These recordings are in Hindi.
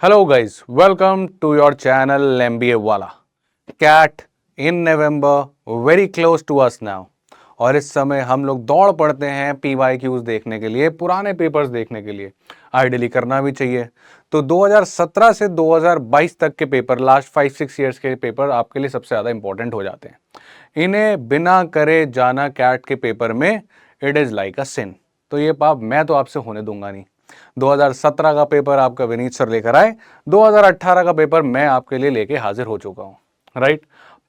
Hello guys, welcome to your channel MBA वाला। CAT in November very close to us now। और इस समय हम लोग दौड़ पड़ते हैं PYQs देखने के लिए, पुराने पेपर्स देखने के लिए। आइडियली करना भी चाहिए। तो 2017 से 2022 तक के पेपर, लास्ट 5-6 ईयर्स के पेपर आपके लिए सबसे ज़्यादा इंपॉर्टेंट हो जाते हैं। इन्हें बिना करे जाना कैट के पेपर में इट इज़ लाइक अ सिन। तो ये पाप मैं तो आपसे होने दूंगा नहीं। 2017 का पेपर आपका विनीत सर लेकर आए, 2018 का पेपर मैं आपके लिए लेके हाजिर हो चुका हूं, राइट।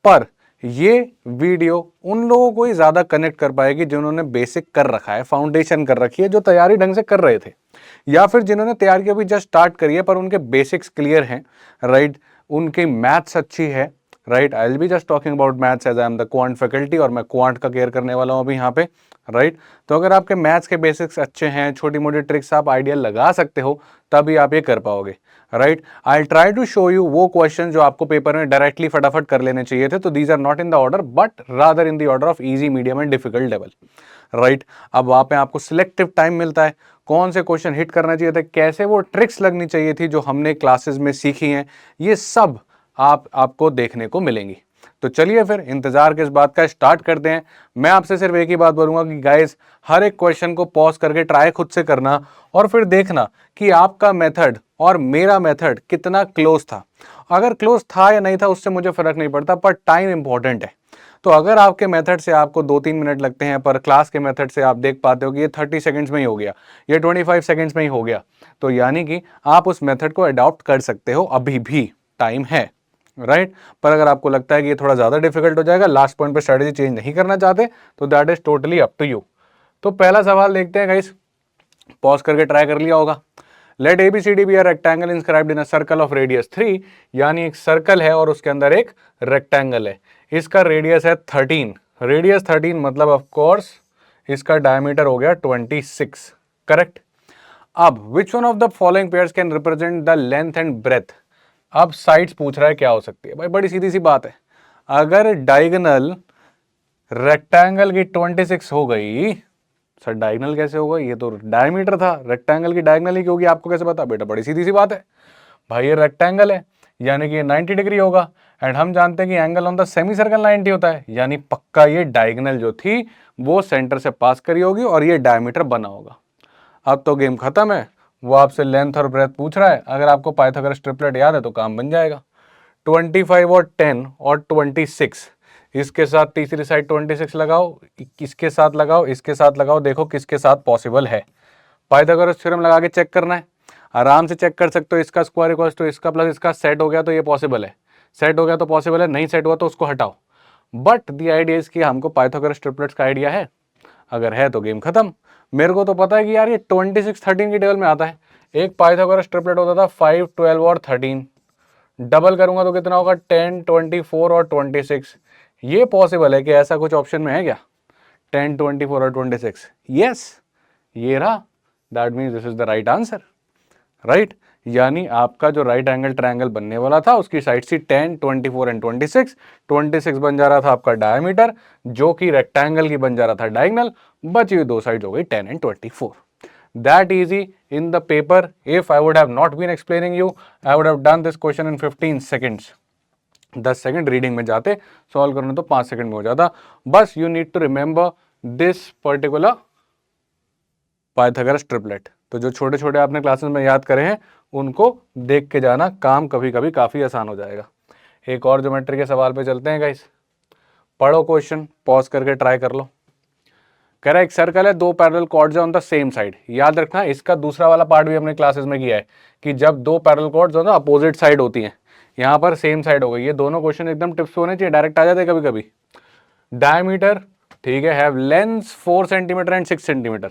पर ये वीडियो उन लोगों को ही ज्यादा कनेक्ट कर पाएगी जिन्होंने बेसिक कर रखा है, फाउंडेशन कर रखी है, जो तैयारी ढंग से कर रहे थे, या फिर जिन्होंने तैयारी अभी जस्ट स्टार्ट करी है पर उनके बेसिक्स क्लियर हैं, राइट। उनकी मैथ्स अच्छी है, right. I will be just talking about maths as I am the quant faculty और मैं क्वांट का केयर करने वाला हूं अभी यहाँ पे, राइट। तो अगर आपके मैथ्स के बेसिक्स अच्छे हैं, छोटी मोटी ट्रिक्स आप आइडिया लगा सकते हो, तभी आप ये कर पाओगे, right. I try to show you वो क्वेश्चन जो आपको पेपर में डायरेक्टली फटाफट कर लेने चाहिए थे। तो these are not in the order but rather in the order of easy, medium and difficult level, right. अब वहां पे आपको सिलेक्टिव टाइम मिलता है, कौन से क्वेश्चन हिट करना चाहिए था, कैसे वो ट्रिक्स लगनी चाहिए थी जो हमने क्लासेस में सीखी हैं, ये सब आपको देखने को मिलेंगी। तो चलिए फिर इंतजार किस बात का, स्टार्ट करते हैं। मैं आपसे सिर्फ एक ही बात बोलूंगा कि गाइस, हर एक क्वेश्चन को पॉज करके ट्राई खुद से करना और फिर देखना कि आपका मेथड और मेरा मेथड कितना क्लोज था। अगर क्लोज था या नहीं था उससे मुझे फर्क नहीं पड़ता, पर टाइम इंपॉर्टेंट है। तो अगर आपके मेथड से आपको 2-3 मिनट लगते हैं पर क्लास के मेथड से आप देख पाते हो कि ये 30 सेकंड्स में ही हो गया, ये 25 सेकंड्स में ही हो गया, तो यानी कि आप उस मेथड को अडॉप्ट कर सकते हो, अभी भी टाइम है, राइट। पर अगर आपको लगता है कि ये थोड़ा ज्यादा डिफिकल्ट हो जाएगा, लास्ट पॉइंट पे स्ट्रेटेजी चेंज नहीं करना चाहते, तो that is totally up to you. तो पहला सवाल देखते हैं गाइस, पॉज करके ट्राई कर लिया होगा। Let ABCD be a rectangle inscribed in a circle of radius 3, यानी एक सर्कल है और उसके अंदर एक रेक्टेंगल है, इसका रेडियस है 13। रेडियस 13 मतलब ऑफ कोर्स इसका डायमीटर हो गया 26, करेक्ट। अब which one of the following pairs can represent the length and breadth. अब साइड्स पूछ रहा है क्या हो सकती है भाई, बड़ी सीधी सी बात है। अगर डायगोनल रेक्टेंगल की 26 हो गई, सर डायगोनल कैसे होगा, ये तो डायमीटर था, रेक्टेंगल की डायगोनल ही क्योंकि आपको कैसे पता, बेटा बड़ी सीधी सी बात है भाई, ये रेक्टेंगल है यानी कि ये 90 डिग्री होगा। एंड हम जानते हैं कि angle on the semi circle 90 होता है, यानी पक्का ये डायगोनल जो थी वो सेंटर से पास करी होगी और ये डायमीटर बना होगा। अब तो गेम खत्म है, वो आपसे लेंथ और ब्रेथ पूछ रहा है। अगर आपको पाइथागोरस ट्रिपलेट याद है तो काम बन जाएगा। 25 और 10 और 26, इसके साथ तीसरी साइड 26 लगाओ, इसके साथ लगाओ, इसके साथ लगाओ, देखो किसके साथ पॉसिबल है। पाइथागोरस थ्योरम लगा के चेक करना है, आराम से चेक कर सकते हो। इसका स्क्वायर इक्वल्स टू इसका प्लस इसका, सेट हो गया तो ये पॉसिबल है, सेट हो गया तो पॉसिबल है, नहीं सेट हुआ तो उसको हटाओ। बट द आइडिया इज कि हमको पाइथागोरस ट्रिपलेट्स का आइडिया है, अगर है तो गेम खत्म। मेरे को तो पता है कि यार ये 26-13 की टेबल में आता है। एक पाइथागोरस ट्रिपलेट होता था 5, 12 और 13, डबल करूंगा तो कितना होगा 10, 24 और 26। ये पॉसिबल है कि ऐसा कुछ ऑप्शन में है क्या, 10, 24 और 26? यस, ये रहा, that means this is the right answer, right. यानी आपका जो राइट एंगल ट्रायंगल बनने वाला था उसकी साइड सी 10, 24 एंड 26। 26 बन जा रहा था आपका डायमीटर, जो कि रेक्टेंगल की बन जा रहा था डायगोनल। बची हुई दो साइड हो गई 10 and 24। That easy in the paper. If I would have not been explaining you, I would have done this question in 15 seconds. 10 second reading में जाते, सॉल्व करने तो 5 सेकंड में हो जाता। बस you need to remember this particular Pythagoras triplet. तो जो छोटे छोटे आपने क्लासेस में याद करे हैं उनको देख के जाना, काम कभी कभी काफी आसान हो जाएगा। एक और ज्योमेट्री के सवाल पे चलते हैं गाइस। पढ़ो क्वेश्चन, पॉज करके ट्राई कर लो। कह रहा है एक सर्कल है, दो parallel chords on the same side. याद रखना इसका दूसरा वाला पार्ट भी हमने क्लासेस में किया है कि जब दो पैरेलल कॉर्ड्स हो ना अपोजिट साइड होती हैं, यहाँ पर सेम साइड हो गई। ये दोनों क्वेश्चन एकदम टिप्स होने चाहिए, डायरेक्ट आ जाते कभी कभी। डायमीटर ठीक है, have length 4 centimetre and 6 centimetre,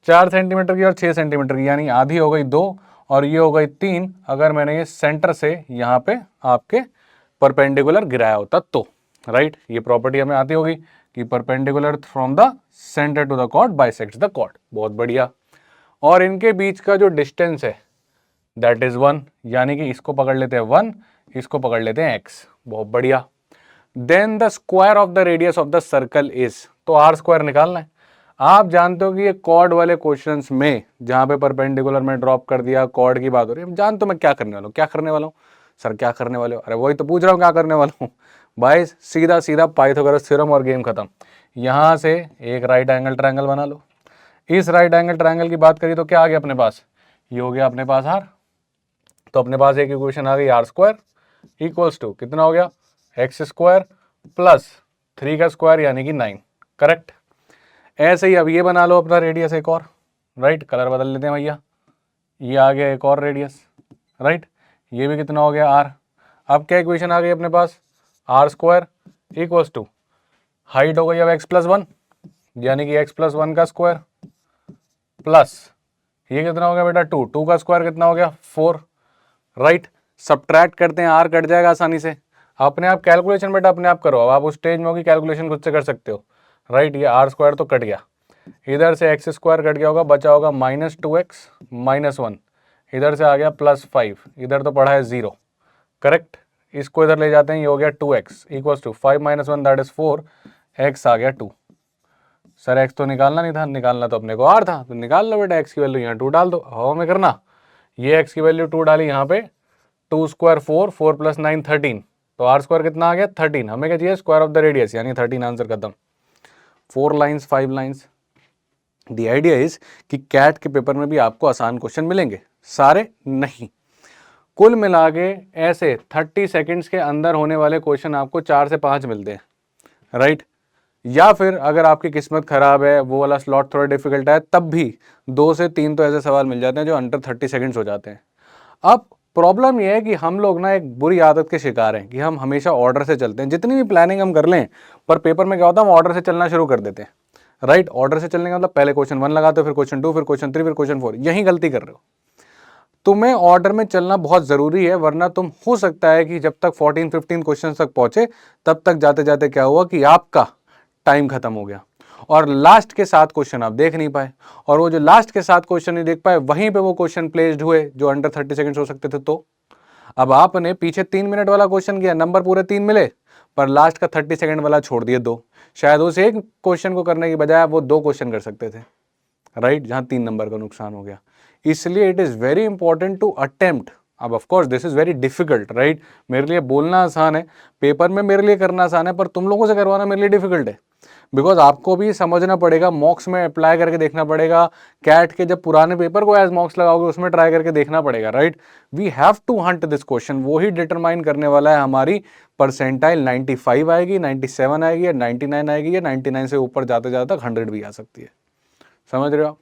4 centimetre की और 6 सेंटीमीटर की, यानी आधी हो गई 2 और ये हो गई 3। अगर मैंने ये सेंटर से यहाँ पे आपके परपेंडिकुलर गिराया होता तो, राइट। ये प्रॉपर्टी हमें आती होगी कि perpendicular from the centre to the chord bisects the chord, बहुत बढ़िया। और इनके बीच का जो डिस्टेंस है दैट इज 1, यानी कि इसको पकड़ लेते हैं 1, इसको पकड़ लेते हैं x, बहुत बढ़िया। Then the square of the radius of the circle is, तो r स्क्वायर निकालना है। आप जानते हो कि ये कॉर्ड वाले क्वेश्चंस में जहां पे परपेंडिकुलर में ड्रॉप कर दिया, कॉर्ड की बात हो रही है, जानते हो मैं क्या करने वाला हूँ, क्या करने वाला हूँ सर, क्या करने वाले हो? अरे वही तो पूछ रहा हूँ क्या करने वाला हूँ भाई। सीधा सीधा पाइथागोरस थ्योरम और गेम खत्म। यहां से एक राइट एंगल ट्रायंगल बना लो। इस राइट एंगल ट्रायंगल की बात करी तो क्या आ गया अपने पास, ये हो गया अपने पास आर। तो अपने पास एक इक्वेशन आ गई आर स्क्वायर इक्वल्स टू कितना हो गया, एक्स स्क्वायर प्लस 3 का स्क्वायर यानी कि 9। करेक्ट। ऐसे ही अब ये बना लो अपना रेडियस एक और, राइट, कलर बदल लेते हैं भैया। ये आ गया एक और रेडियस, राइट, ये भी कितना हो गया आर। अब क्या इक्वेशन आ गई अपने पास, R square equals to height हो गई अब एक्स प्लस 1 यानी कि एक्स प्लस 1 का स्क्वायर प्लस ये कितना हो गया बेटा 2, 2 का स्क्वायर कितना हो गया 4, राइट। सब्ट्रैक्ट करते हैं, आर कट जाएगा आसानी से। अपने आप कैलकुलेशन बेटा अपने आप करो, अब आप उस स्टेज में हो कि कैलकुलेशन खुद से कर सकते हो, राइट। ये आर स्क्वायर तो कट गया, इधर से एक्स स्क्वायर कट गया होगा, बचा होगा -2x -1, इधर से आ गया +5, इधर तो पड़ा है 0। करेक्ट। इसको इधर ले जाते हैं, ये हो गया 2x equals to 5 - 1 that is 4, x आ गया 2। सर x तो निकालना नहीं था, निकालना तो अपने को r था, तो निकाल लो बेटा, x की वैल्यू यहाँ 2 डाल दो, हवा में करना। ये x की वैल्यू 2 डाली यहाँ पे, 2 स्क्वायर 4, 4 + 9 13, तो r स्क्वायर कितना आ गया 13। हमें क्या चाहिए, स्क्वायर ऑफ द रेडियस यानी 13, आंसर खत्म। 4 lines 5 lines. The idea is कि कैट के पेपर में भी आपको आसान क्वेश्चन मिलेंगे, सारे नहीं। कुल मिला के ऐसे 30 सेकंड्स के अंदर होने वाले क्वेश्चन आपको 4 से 5 मिलते हैं, राइट। या फिर अगर आपकी किस्मत खराब है, वो वाला स्लॉट थोड़ा डिफिकल्ट है, तब भी 2 से 3 तो ऐसे सवाल मिल जाते हैं जो अंडर 30 सेकंड्स हो जाते हैं। अब प्रॉब्लम यह है कि हम लोग ना एक बुरी आदत के शिकार हैं कि हम हमेशा ऑर्डर से चलते हैं, जितनी भी प्लानिंग हम कर लें, पर पेपर में क्या होता है, हम ऑर्डर से चलना शुरू कर देते हैं, राइट। ऑर्डर से चलने का मतलब पहले क्वेश्चन 1 लगाते हो, फिर क्वेश्चन 2, फिर क्वेश्चन 3, फिर क्वेश्चन 4। यही गलती कर रहे हो। तुम्हें ऑर्डर में चलना बहुत जरूरी है, वरना तुम हो सकता है कि जब तक 14-15 क्वेश्चन तक पहुंचे, तब तक जाते जाते क्या हुआ कि आपका टाइम खत्म हो गया और लास्ट के 7 क्वेश्चन आप देख नहीं पाए, और वो जो लास्ट के 7 क्वेश्चन नहीं देख पाए, वहीं पे वो क्वेश्चन प्लेस्ड हुए जो अंडर 30 सेकंड्स हो सकते थे। तो अब आपने पीछे 3 मिनट वाला क्वेश्चन किया, नंबर पूरे 3 मिले, पर लास्ट का 30 सेकंड वाला छोड़ दिए 2। शायद उस एक क्वेश्चन को करने की बजाय वो 2 क्वेश्चन कर सकते थे, राइट, जहां 3 नंबर का नुकसान हो गया। इसलिए it is very important to attempt. अब of course this is very difficult, right. मेरे लिए बोलना आसान है, पेपर में मेरे लिए करना आसान है, पर तुम लोगों से करवाना मेरे लिए डिफिकल्ट है। बिकॉज आपको भी समझना पड़ेगा, मॉक्स में अप्लाई करके देखना पड़ेगा, कैट के जब पुराने पेपर को एज मॉक्स लगाओगे उसमें ट्राई करके देखना पड़ेगा, right. We have to hunt this question, वो ही डिटरमाइन करने वाला है हमारी परसेंटाइल 95 आएगी, 97 आएगी, या 99 आएगी, या 99 से ऊपर जाते जाते तक 100 भी आ सकती है। समझ रहे हो?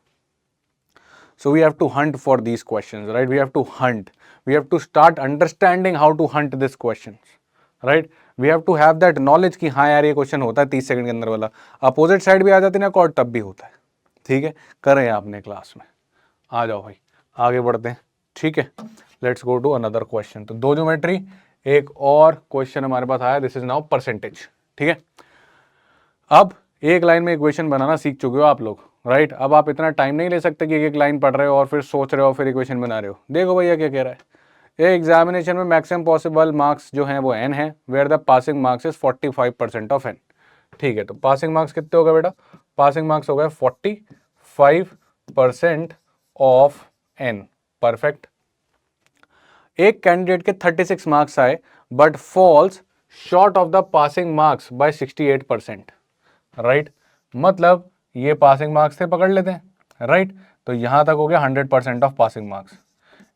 So we have to hunt for these questions, right? We have to hunt. We have to start understanding how to hunt these questions, right? We have to have that knowledge कि हाँ यार ये क्वेश्चन होता है 30 सेकंड के अंदर वाला। अपोजिट साइड भी आ जाती है ना कॉर्ड, तब भी होता है। ठीक है, करें आपने क्लास में। आ जाओ भाई, आगे बढ़ते हैं। ठीक है, let's go to another question. तो 2 ज्योमेट्री, एक और क्वेश्चन हमारे पास आया, दिस इज नाउ परसेंटेज। ठीक है, अब एक लाइन में इक्वेशन बनाना सीख चुके हो आप लोग, राइट। अब आप इतना टाइम नहीं ले सकते कि एक एक लाइन पढ़ रहे हो और फिर सोच रहे हो फिर इक्वेशन बना रहे हो। देखो भैया क्या कह रहा है, ये एग्जामिनेशन में मैक्सिमम पॉसिबल मार्क्स जो हैं वो n है, where the passing marks is 45% of n। ठीक है, तो पासिंग मार्क्स कितने हो गए बेटा, पासिंग मार्क्स हो गए 45% ऑफ n। परफेक्ट। एक कैंडिडेट के 36 मार्क्स आए but falls short of the passing marks by 68%, right. मतलब ये पासिंग मार्क्स थे, पकड़ लेते हैं, राइट। तो यहां तक हो गया 100% ऑफ पासिंग मार्क्स।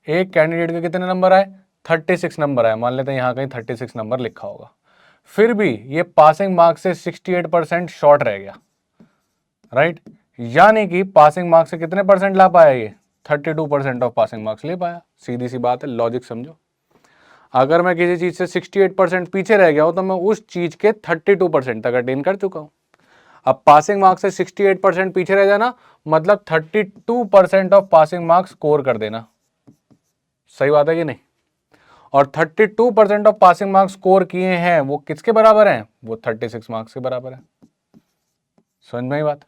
एक कैंडिडेट के कितने नंबर आए, 36 नंबर आए, मान लेते हैं यहां कहीं 36 नंबर लिखा होगा, फिर भी ये पासिंग मार्क्स से 68% शॉर्ट रह गया, राइट। यानी कि पासिंग मार्क्स से कितने परसेंट ला पाया, ये 32% ऑफ पासिंग मार्क्स ले पाया। सीधी सी बात है, लॉजिक समझो। अगर मैं किसी चीज से 68% पीछे रह गया हूं तो मैं उस चीज के 32% तक अटेन कर चुका हूं। अब पासिंग मार्क्स से 68% पीछे रह जाना मतलब 32% ऑफ पासिंग मार्क्स स्कोर कर देना। सही बात है कि नहीं? और 32% ऑफ पासिंग मार्क्स स्कोर किए हैं वो किसके बराबर हैं, वो 36 मार्क्स के बराबर है। समझ में आई बात?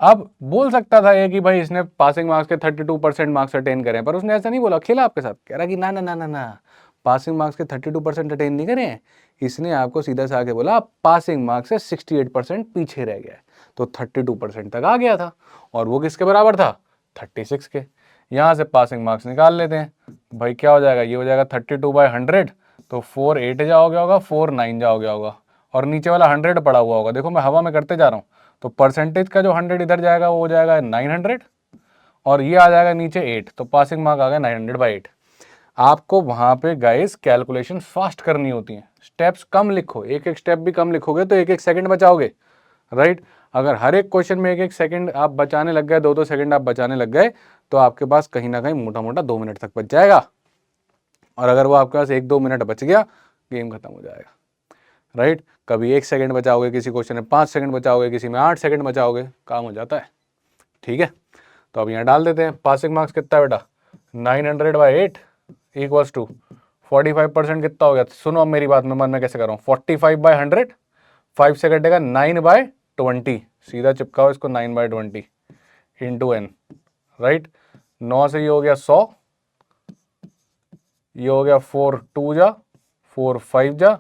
अब बोल सकता था ये कि भाई इसने पासिंग मार्क्स के 32% मार्क्स अटेन करें, पर उसने ऐसा नहीं बोला, खेला आपके साथ, कह रहा कि ना ना ना ना ना, पासिंग मार्क्स के 32% अटेन नहीं करे हैं, इसने आपको सीधा से आके बोला आप पासिंग मार्क्स से 68% पीछे रह गया है, तो 32% तक आ गया था, और वो किसके बराबर था, 36 के। यहाँ से पासिंग मार्क्स निकाल लेते हैं भाई, क्या हो जाएगा, ये हो जाएगा 32/100, तो 4 8 जा हो गया होगा, 4 9 जा हो गया होगा, और नीचे वाला 100 पड़ा हुआ होगा, देखो मैं हवा में करते जा रहा हूँ, तो परसेंटेज का जो 100 इधर जाएगा वो हो जाएगा 900, और ये आ जाएगा नीचे 8, तो पासिंग मार्क आ गया 900/8। आपको वहां पे गाइस कैलकुलेशन फास्ट करनी होती है, स्टेप्स कम लिखो, एक एक स्टेप भी कम लिखोगे तो एक एक सेकंड बचाओगे, राइट। अगर हर एक क्वेश्चन में एक एक सेकंड आप बचाने लग गए, 2-2 सेकंड आप बचाने लग गए, तो आपके पास कहीं ना कहीं मोटा मोटा 2 मिनट तक बच जाएगा, और अगर वो आपके पास 1-2 मिनट बच गया, गेम खत्म हो जाएगा, राइट। कभी 1 सेकंड बचाओगे, किसी क्वेश्चन में 5 सेकंड बचाओगे, किसी में 8 सेकंड बचाओगे, काम हो जाता है, ठीक है। तो अब यहाँ डाल देते हैं, पासिंग मार्क्स कितना है बेटा, 900/8 इक्वल्स टू 45% कितना हो गया, सुनो अब मेरी बात, मैं मन में कैसे कर रहा हूँ, 45/100, 5 से कटेगा 9/20, सीधा चिपकाओ इसको 9/20 इंटू n, राइट। 9 से ये हो गया 100, ये हो गया 4 2 जा, 4 5 जा,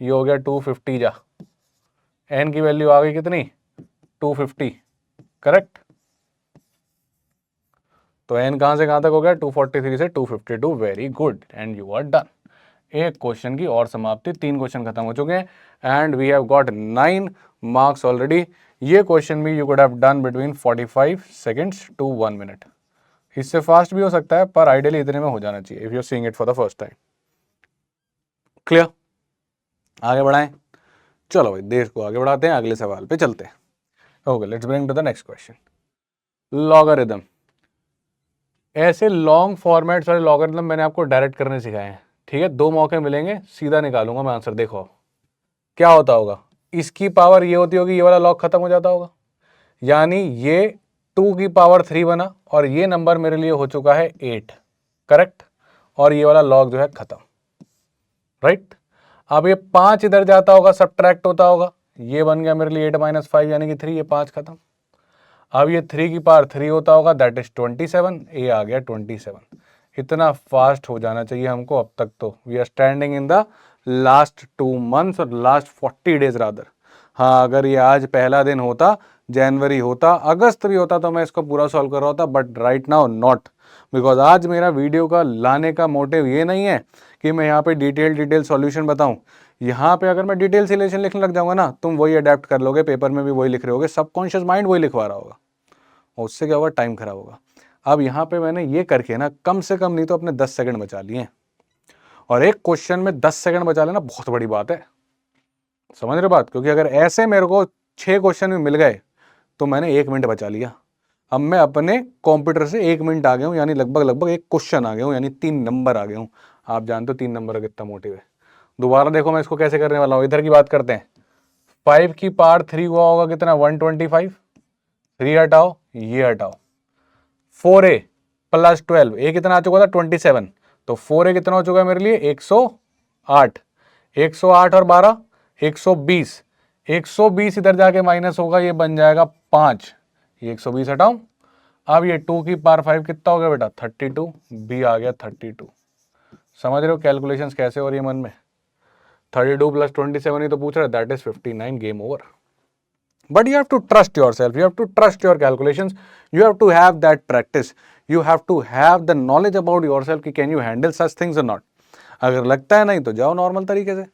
ये हो गया 250 जा, n की वैल्यू आ गई कितनी, 250, करेक्ट। तो n कहां से कहां तक हो गया, 243 से 252, very good, and you are done. एक क्वेश्चन की और समाप्ति, 3 क्वेश्चन खत्म हो चुके हैं, and we have got 9 marks already. ये क्वेश्चन भी you could have done between 45 seconds to 1 minute, इससे फास्ट भी हो सकता है, पर आइडियली इतने में हो जाना चाहिए if you are seeing it for the first time. Clear, आगे बढ़ाएं, चलो भाई देश को आगे बढ़ाते हैं, अगले सवाल पे चलते हैं। Okay, let's bring to the next question, logarithm. ऐसे लॉन्ग फॉर्मेट्स वाले लॉगरिथम मैंने आपको डायरेक्ट करने सिखाए हैं, ठीक है। 2 मौके मिलेंगे, सीधा निकालूंगा मैं आंसर, देखो क्या होता होगा, इसकी पावर ये होती होगी, ये वाला लॉग खत्म हो जाता होगा, यानी ये 2 की पावर 3 बना, और ये नंबर मेरे लिए हो चुका है 8, करेक्ट, और ये वाला लॉग जो है खत्म, राइट। अब ये 5 इधर जाता होगा, सब्ट्रैक्ट होता होगा, ये बन गया मेरे लिए 8 - 5 यानी कि 3, ये 5 खत्म। अब ये 3 की पावर 3 होता होगा, दैट इज 27, ये आ गया 27। इतना फास्ट हो जाना चाहिए हमको अब तक, तो we are standing in the last 2 months और लास्ट 40 डेज रादर। हाँ, अगर ये आज पहला दिन होता, जनवरी होता, अगस्त भी होता, तो मैं इसको पूरा सॉल्व कर रहा होता, but right now not, because आज मेरा वीडियो का लाने का मोटिव ये नहीं है कि मैं यहाँ पे डिटेल सॉल्यूशन बताऊँ। यहाँ पे अगर मैं डिटेल सिलेशन लिखने लग जाऊंगा ना, तुम वही अडेप्ट कर लोगे, पेपर में भी वही लिख रहे होगे, सबकॉन्शियस माइंड वही लिखवा रहा होगा, और उससे क्या होगा, टाइम खराब होगा। अब यहाँ पे मैंने ये करके ना कम से कम नहीं तो अपने 10 सेकंड बचा लिए, और एक क्वेश्चन में 10 सेकंड बचा लेना बहुत बड़ी बात है, समझ रहे बात, क्योंकि अगर ऐसे मेरे को 6 क्वेश्चन में मिल गए तो मैंने 1 मिनट बचा लिया। अब मैं अपने कंप्यूटर से 1 मिनट आ गया हूँ, यानी लगभग एक क्वेश्चन आ गया हूँ, यानी 3 नंबर आ गया हूँ। आप जानते हो 3 नंबर कितना मोटिव है। दोबारा देखो मैं इसको कैसे करने वाला हूँ, इधर की बात करते हैं। 5 की पावर 3 हुआ होगा कितना, 125, 3 हटाओ, ये हटाओ, 4a + 12, ए कितना आ चुका था, 27, तो 4a कितना हो चुका है मेरे लिए, 108, 108 और 12 120, 120 इधर जाके माइनस होगा, ये बन जाएगा 5, ये 120 हटाऊं। अब ये 2 की पावर 5 कितना हो गया बेटा, 32, बी आ गया 32। समझ रहे हो कैलकुलेशंस कैसे हो रही है मन में, 32 + 27 ही तो पूछ रहा है, that is 59, game over. But you have to trust yourself, you have to trust your calculations, you have to have that practice, you have to have the knowledge about yourself कि can you handle such things or not। अगर लगता है नहीं तो जाओ नॉर्मल तरीके से,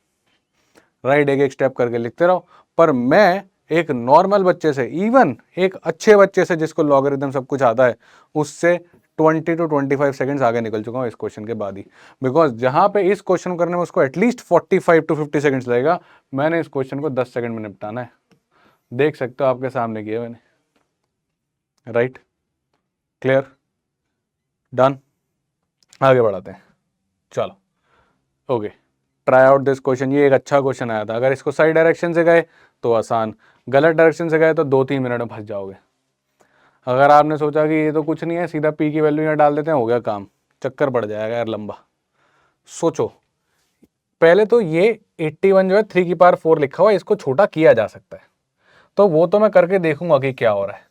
राइट, एक एक स्टेप करके लिखते रहो। पर मैं एक नॉर्मल बच्चे से, इवन एक अच्छे बच्चे से जिसको लॉगरिथम सब कुछ आता है, उससे 20 to 25 सेकंड्स आगे निकल चुका हूँ इस क्वेश्चन के बाद ही, बिकॉज जहां पे इस क्वेश्चन करने में उसको एटलीस्ट 45 to 50 सेकंड्स लगेगा, मैंने इस क्वेश्चन को 10 सेकंड में निपटाना है। देख सकते हो आपके सामने किया मैंने, राइट, क्लियर, डन, आगे बढ़ाते हैं, चलो। Okay, try out this question. ये एक अच्छा क्वेश्चन आया था, अगर इसको सही डायरेक्शन से गए तो आसान, गलत डायरेक्शन से गए तो 2-3 मिनट में फंस जाओगे। अगर आपने सोचा कि ये तो कुछ नहीं है, सीधा पी की वैल्यू यहाँ डाल देते हैं, हो गया काम, चक्कर पड़ जाएगा यार लंबा। सोचो, पहले तो ये 81 जो है 3 की पावर 4 लिखा हुआ है, इसको छोटा किया जा सकता है, तो वो तो मैं करके देखूंगा कि क्या हो रहा है।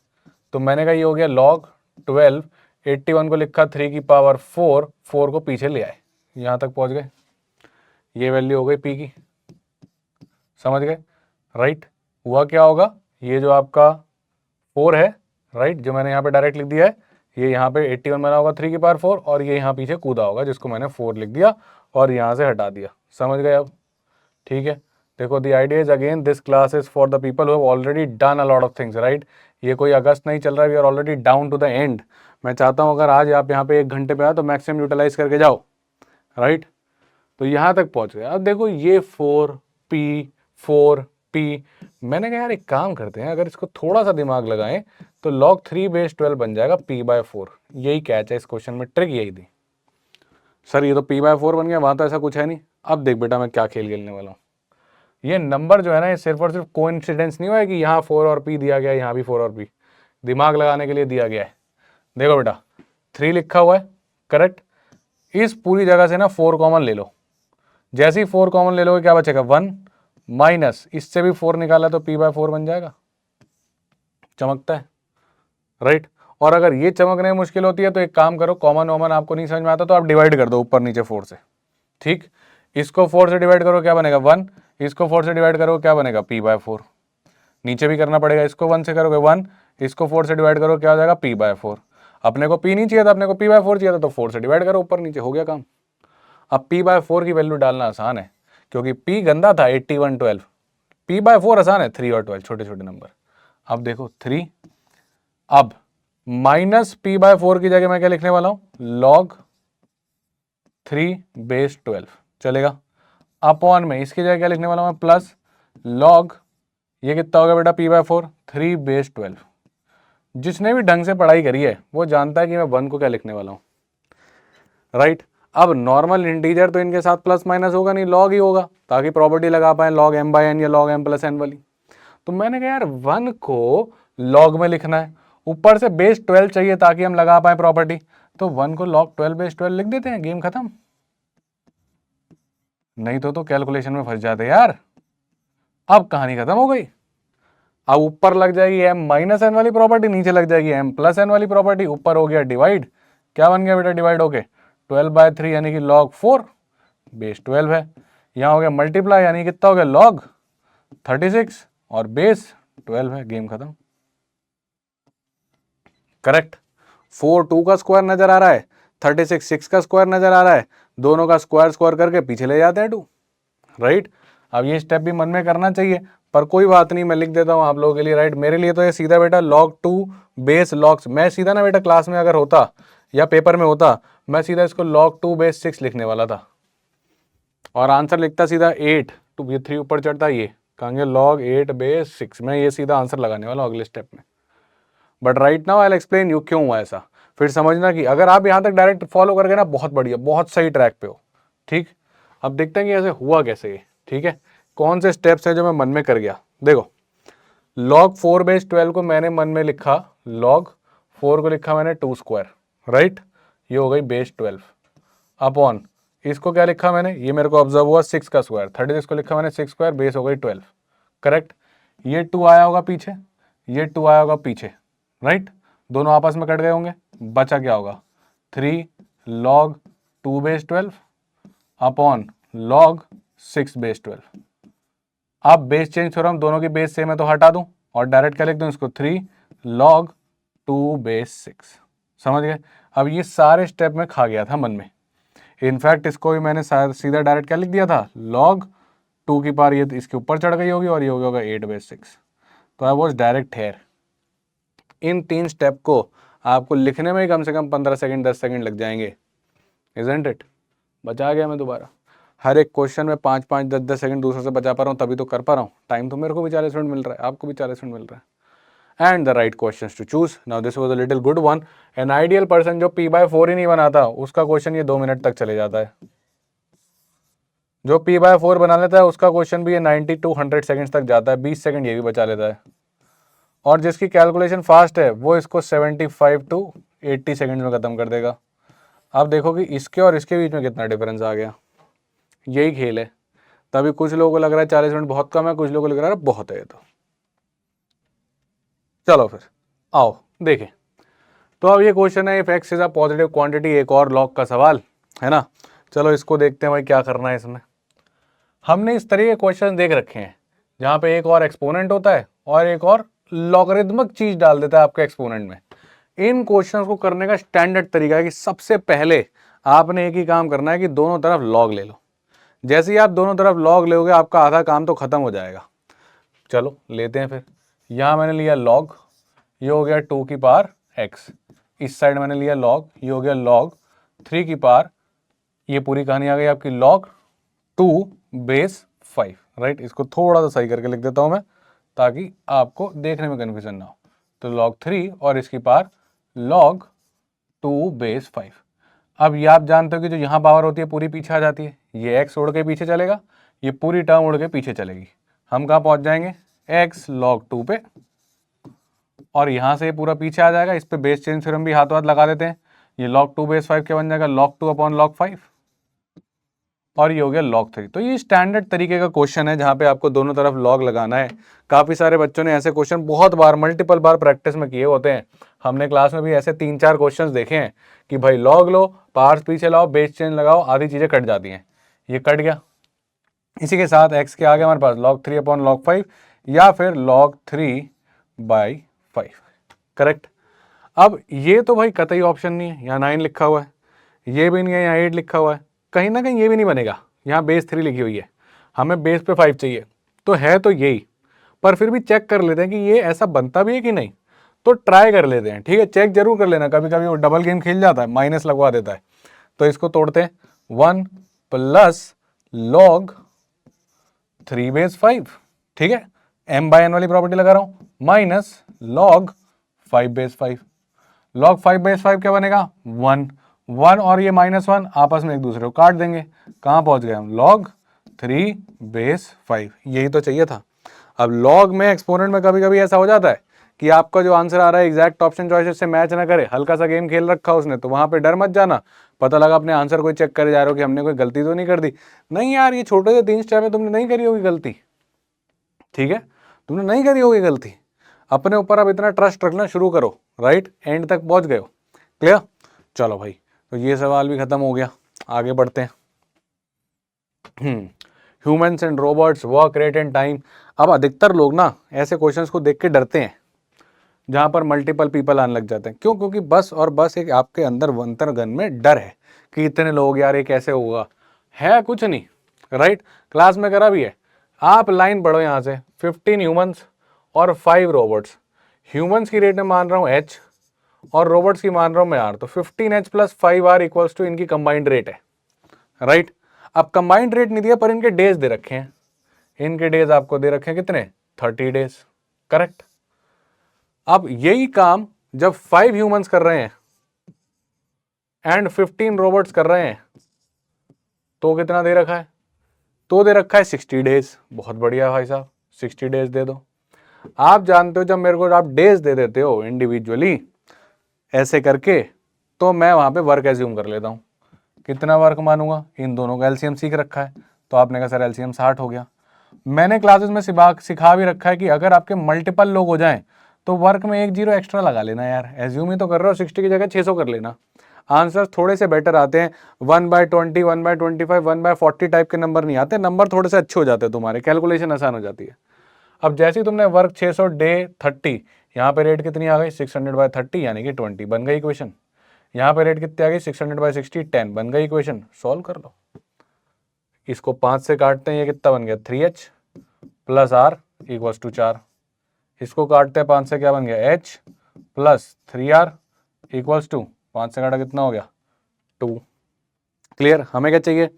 तो मैंने कहा ये हो गया log 12, 81 को लिखा 3 की पावर 4, 4 को पीछे ले आए, यहाँ तक पहुँच गए, ये वैल्यू हो गई पी की, समझ गए, राइट। हुआ क्या होगा, ये जो आपका 4 है, राइट, जो मैंने यहाँ पे डायरेक्ट लिख दिया है, ये यहाँ पे 81 बना होगा 3 की पावर 4, और ये यहाँ पीछे कूदा होगा जिसको मैंने 4 लिख दिया और यहाँ से हटा दिया, समझ गए अब, ठीक है। देखो, the idea is again this class is for the people who have already done a lot of things, right. ये कोई अगस्त नहीं चल रहा है, we are already down to the end. मैं चाहता हूँ अगर आज आप यहाँ पे 1 घंटे पे आए तो मैक्सिमम यूटिलाइज करके जाओ, राइट। तो यहाँ तक पहुँच गए। अब देखो ये 4p मैंने कहा यार एक काम करते हैं, अगर इसको थोड़ा सा दिमाग लगाएं तो log 3/12 बन जाएगा p/4। यही कैच है इस क्वेश्चन में, ट्रिक यही थी। सर ये तो p/4 बन गया, वहां तो ऐसा कुछ है नहीं। अब देख बेटा मैं क्या खेल खेलने वाला हूँ। ये नंबर जो है ना, ये सिर्फ और सिर्फ कोइंसिडेंस नहीं हुआ है कि यहाँ 4 और p दिया गया है, यहाँ भी 4 और p, दिमाग लगाने के लिए दिया गया है। देखो बेटा 3 लिखा हुआ है, करेक्ट। इस पूरी जगह से ना 4 कॉमन ले लो, जैसे ही 4 कॉमन ले लोगे क्या बचेगा 1, माइनस इससे भी 4 निकाला तो p/4 बन जाएगा। चमकता है, राइट। और अगर ये चमकने में मुश्किल होती है तो एक काम करो, कॉमन वॉमन आपको नहीं समझ में आता तो आप डिवाइड कर दो ऊपर नीचे 4 से, ठीक। इसको 4 से डिवाइड करो क्या बनेगा 1, इसको 4 से डिवाइड करो क्या बनेगा p/4। नीचे भी करना पड़ेगा, इसको 1 से करोगे 1, इसको 4 से डिवाइड करो क्या हो जाएगा p/4। अपने को p नहीं चाहिए था, अपने को p/4 चाहिए था, तो 4 से डिवाइड करो ऊपर नीचे, हो गया काम। अब p/4 की वैल्यू डालना आसान है क्योंकि p गंदा था 81 12, p/4 आसान है 3 और 12 छोटे छोटे नंबर। अब देखो 3, अब माइनस p/4 की जगह मैं क्या लिखने वाला हूं log 3/12 चलेगा। अपॉन में इसकी जगह क्या लिखने वाला हूं मैं प्लस log, ये कितना होगा बेटा p/4 3/12। जिसने भी ढंग से पढ़ाई करी है वो जानता है कि मैं 1 को क्या लिखने वाला हूं, राइट। अब नॉर्मल इंटीजर तो इनके साथ प्लस माइनस होगा नहीं, लॉग ही होगा, ताकि प्रॉपर्टी लगा पाए log m/n या log m+n वाली। तो मैंने कहा यार 1 को log में लिखना है, ऊपर से बेस 12 चाहिए ताकि हम लगा पाए प्रॉपर्टी, तो 1 को log 12/12 लिख देते हैं, गेम खत्म। नहीं तो कैलकुलेशन में फंस जाते यार। अब कहानी खत्म हो गई। अब ऊपर लग जाएगी m-n वाली प्रॉपर्टी, नीचे लग जाएगी m+n वाली प्रॉपर्टी, ऊपर हो गया डिवाइड, क्या बन गया बेटा डिवाइड होके 12/3 यानी कि log 4 बेस 12 है। यहाँ हो गया मल्टीप्लाई यानी कितना हो गया log 36 और बेस 12 है, गेम खत्म। करेक्ट। 4 2 का स्क्वायर नजर आ रहा है, 36 6 का स्क्वायर नजर आ रहा है, दोनों का स्क्वायर स्क्वायर करके पीछे ले जाते हैं 2, राइट। अब ये स्टेप भी मन में करना चाहिए, पर कोई बात नहीं, मैं लिख देता हूँ आप लोगों के लिए, राइट। मेरे लिए तो ये सीधा बेटा log 2 बेस log, मैं सीधा ना बेटा क्लास में अगर होता या पेपर में होता, मैं सीधा इसको log 2 बेस 6 लिखने वाला था और आंसर लिखता सीधा 8, तो ये 3 ऊपर चढ़ता, ये कहेंगे log 8 बेस 6, मैं ये सीधा आंसर लगाने वाला हूँ अगले स्टेप में। But right now I will explain you क्यों हुआ ऐसा, फिर समझना कि अगर आप यहाँ तक डायरेक्ट फॉलो करके ना बहुत बढ़िया, बहुत सही ट्रैक पे हो, ठीक। अब देखते हैं कि ऐसे हुआ कैसे ये, ठीक है। कौन से स्टेप्स हैं जो मैं मन में कर गया। देखो log 4/12 को मैंने मन में लिखा, log 4 को लिखा मैंने 2 स्क्वायर, राइट, ये हो गई बेस 12 अपॉन, इसको क्या लिखा मैंने, ये मेरे को ऑब्जर्व हुआ 6 का स्क्वायर, 36 को लिखा मैंने 6 स्क्वायर, बेस हो गई 12, करेक्ट। ये 2 आया होगा पीछे, ये 2 आया होगा पीछे, राइट, दोनों आपस में कट गए होंगे, बचा क्या होगा 3 log 2/12 अपॉन log 6/12। अब बेस चेंज थ्योरम, दोनों की बेस सेम है तो हटा दूं और डायरेक्ट क्या लिख दूं इसको 3 log 2/6, समझ गए। अब ये सारे स्टेप में खा गया था मन में, इनफैक्ट इसको भी मैंने सीधा डायरेक्ट क्या लिख दिया था log 2 की पावर, ये इसके ऊपर चढ़ गई होगी और ये हो गया होगा 8/6, तो आई वॉज डायरेक्ट हेयर। इन 3 स्टेप को आपको लिखने में ही कम से कम 15 सेकंड 10 सेकंड लग जाएंगे, इजंट इट। बचा गया मैं दोबारा, हर एक क्वेश्चन में 5-5 10-10 सेकंड दूसरों से बचा पा रहा हूँ, तभी तो कर पा रहा हूँ। टाइम तो मेरे को भी 40 मिनट मिल रहा है, आपको भी 40 मिनट मिल रहा है। And the right questions to choose. Now this was a little good one. An ideal person जो p/4 ही नहीं बनाता उसका क्वेश्चन ये 2 मिनट तक चले जाता है, जो p/4 बना लेता है उसका क्वेश्चन भी ये 90 to 100 सेकंड्स तक जाता है, 20 सेकंड ये भी बचा लेता है। और जिसकी कैलकुलेशन फास्ट है वो इसको 75 to 80 सेकंड में खत्म कर देगा। आप देखो कि इसके और इसके बीच में कितना डिफरेंस आ गया, यही खेल है। तभी कुछ लोगों को लग रहा है 40 मिनट बहुत कम है, कुछ लोगों को लग रहा है बहुत है ये तो। चलो फिर आओ देखें। तो अब ये क्वेश्चन है if x is a positive quantity, एक और लॉग का सवाल है ना। चलो इसको देखते हैं भाई क्या करना है इसमें। हमने इस तरह के क्वेश्चन देख रखे हैं जहाँ पे एक और एक्सपोनेंट होता है और एक और लॉगरिथमिक चीज डाल देता है आपके एक्सपोनेंट में। इन क्वेश्चंस को करने का स्टैंडर्ड तरीका है कि सबसे पहले आपने एक ही काम करना है कि दोनों तरफ लॉग ले लो। जैसे ही आप दोनों तरफ लॉग लोगे आपका आधा काम तो खत्म हो जाएगा। चलो लेते हैं फिर। यहाँ मैंने लिया लॉग, ये हो गया 2 की पावर x। इस साइड मैंने लिया लॉग, ये हो गया लॉग 3 की पावर, ये पूरी कहानी आ गई आपकी लॉग 2 बेस 5। राइट, इसको थोड़ा सा सही करके लिख देता हूं मैं ताकि आपको देखने में कन्फ्यूजन ना हो। तो लॉग 3 और इसकी पावर लॉग 2 बेस 5। अब ये आप जानते हो कि जो यहाँ पावर होती है पूरी पीछे आ जाती है, ये x उड़ के पीछे चलेगा, ये पूरी टर्म उड़ के पीछे चलेगी। हम कहाँ पहुंच जाएंगे, x log 2 पे, और यहाँ से ये पूरा पीछे आ जाएगा। इस पे बेस चेंज थ्योरम भी हाथों हाथ लगा देते हैं। ये log 2 बेस 5 क्या बन जाएगा, log 2 अपॉन log 5, और ये हो गया log 3। तो ये स्टैंडर्ड तरीके का क्वेश्चन है जहाँ पे आपको दोनों तरफ log लगाना है। काफ़ी सारे बच्चों ने ऐसे क्वेश्चन बहुत बार मल्टीपल बार प्रैक्टिस में किए होते हैं। हमने क्लास में भी ऐसे 3-4 क्वेश्चंस देखे हैं कि भाई log लो, पावर्स पीछे लाओ, बेस चेंज लगाओ, आधी चीज़ें कट जाती हैं। ये कट गया। इसी के साथ x के आगे हमारे पास log 3 अपॉन log 5 या फिर log 3 बाई 5। करेक्ट। अब ये तो भाई कतई ऑप्शन नहीं है, यहाँ 9 लिखा हुआ है, ये भी नहीं है, यहाँ 8 लिखा हुआ है, कहीं ना कहीं ये भी नहीं बनेगा। यहाँ बेस 3 लिखी हुई है, हमें बेस पे 5 चाहिए, तो है तो यही। पर फिर भी चेक कर लेते हैं कि ये ऐसा बनता भी है कि नहीं, तो ट्राई कर लेते हैं। ठीक है, चेक जरूर कर लेना, कभी कभी वो डबल गेम खेल जाता है, माइनस लगवा देता है। तो इसको तोड़ते हैं, 1 प्लस log 3 बेस 5, ठीक है, m बाय n वाली प्रॉपर्टी लगा रहा हूं, minus log 5 base 5। log 5 base 5 क्या बनेगा, 1 1, और ये -1 आपस में एक दूसरे को काट देंगे। कहाँ पहुंच गए हम, log 3 बेस 5। यही तो चाहिए था। अब log में एक्सपोनेंट में कभी कभी ऐसा हो जाता है कि आपका जो आंसर आ रहा है एग्जैक्ट ऑप्शन चॉइसेस से मैच ना करे, हल्का सा गेम खेल रखा उसने, तो वहां पे डर मत जाना। पता लगा अपने आंसर को चेक करे जा रहे हो कि हमने कोई गलती तो नहीं कर दी। नहीं यार, ये छोटे से 3 स्टेप में तुमने नहीं करी होगी गलती, ठीक है, तुमने नहीं करी होगी गलती। अपने ऊपर अब इतना ट्रस्ट रखना शुरू करो। राइट, एंड तक पहुंच गए हो। क्लियर। चलो भाई, तो ये सवाल भी खत्म हो गया, आगे बढ़ते हैं। Humans and robots work rate and time. अब अधिकतर लोग ना ऐसे क्वेश्चंस को देख के डरते हैं जहां पर मल्टीपल पीपल आने लग जाते हैं। क्यों? क्योंकि बस और बस एक आपके अंदर अंतर्गन में डर है कि इतने लोग, यार ये कैसे होगा। है कुछ नहीं। राइट, क्लास में करा भी है। आप लाइन पढ़ो यहाँ से, 15 ह्यूमंस और 5 रोबोट्स। ह्यूमंस की रेट में मान रहा हूँ h और रोबोट्स की मान रहा हूँ मैं r, तो 15h plus 5r equals to इनकी कंबाइंड रेट है। राइट, अब कंबाइंड रेट नहीं दिया पर इनके डेज दे रखे हैं। इनके डेज आपको दे रखे हैं कितने, 30 डेज। करेक्ट। अब यही काम जब 5 ह्यूमंस कर रहे हैं एंड 15 रोबोट्स कर रहे हैं तो कितना दे रखा है, तो दे रखा है 60 डेज। बहुत बढ़िया भाई साहब, 60 डेज दे दो। आप जानते हो जब मेरे को आप डेज दे देते हो इंडिविजुअली ऐसे करके, तो मैं वहां पे वर्क एज्यूम कर लेता हूं। कितना वर्क मानूंगा, इन दोनों का एलसीएम सीख रखा है, तो आपने कहा सर एलसीएम 60 हो गया। मैंने क्लासेस में सिखा भी रखा है कि अगर आपके मल्टीपल लोग हो जाएं तो वर्क में 1 जीरो एक्स्ट्रा लगा लेना। यार एज्यूम ही तो कर रहे हो, 60 की जगह 600 कर लेना। आंसर थोड़े से बेटर आते हैं, 1/20, 1/25, 1/40 टाइप के नंबर नहीं आते, नंबर थोड़े से अच्छे हो जाते हैं, तुम्हारे कैलकुलेशन आसान हो जाती है। अब जैसे ही तुमने वर्क 600 डे 30, यहाँ पे रेट कितनी आ गई, 600/30 यानी कि 20, बन गई इक्वेशन। यहाँ पे रेट कितनी आ गई, 600/60, 10, बन गई इक्वेशन। सॉल्व कर लो। इसको 5 से काटते हैं, ये कितना बन गया, 3h plus r equals to 4। इसको काटते हैं 5 से, क्या बन गया, h plus 3r equals to 5 से काटा कितना हो गया, 2। क्लियर। हमें क्या चाहिए,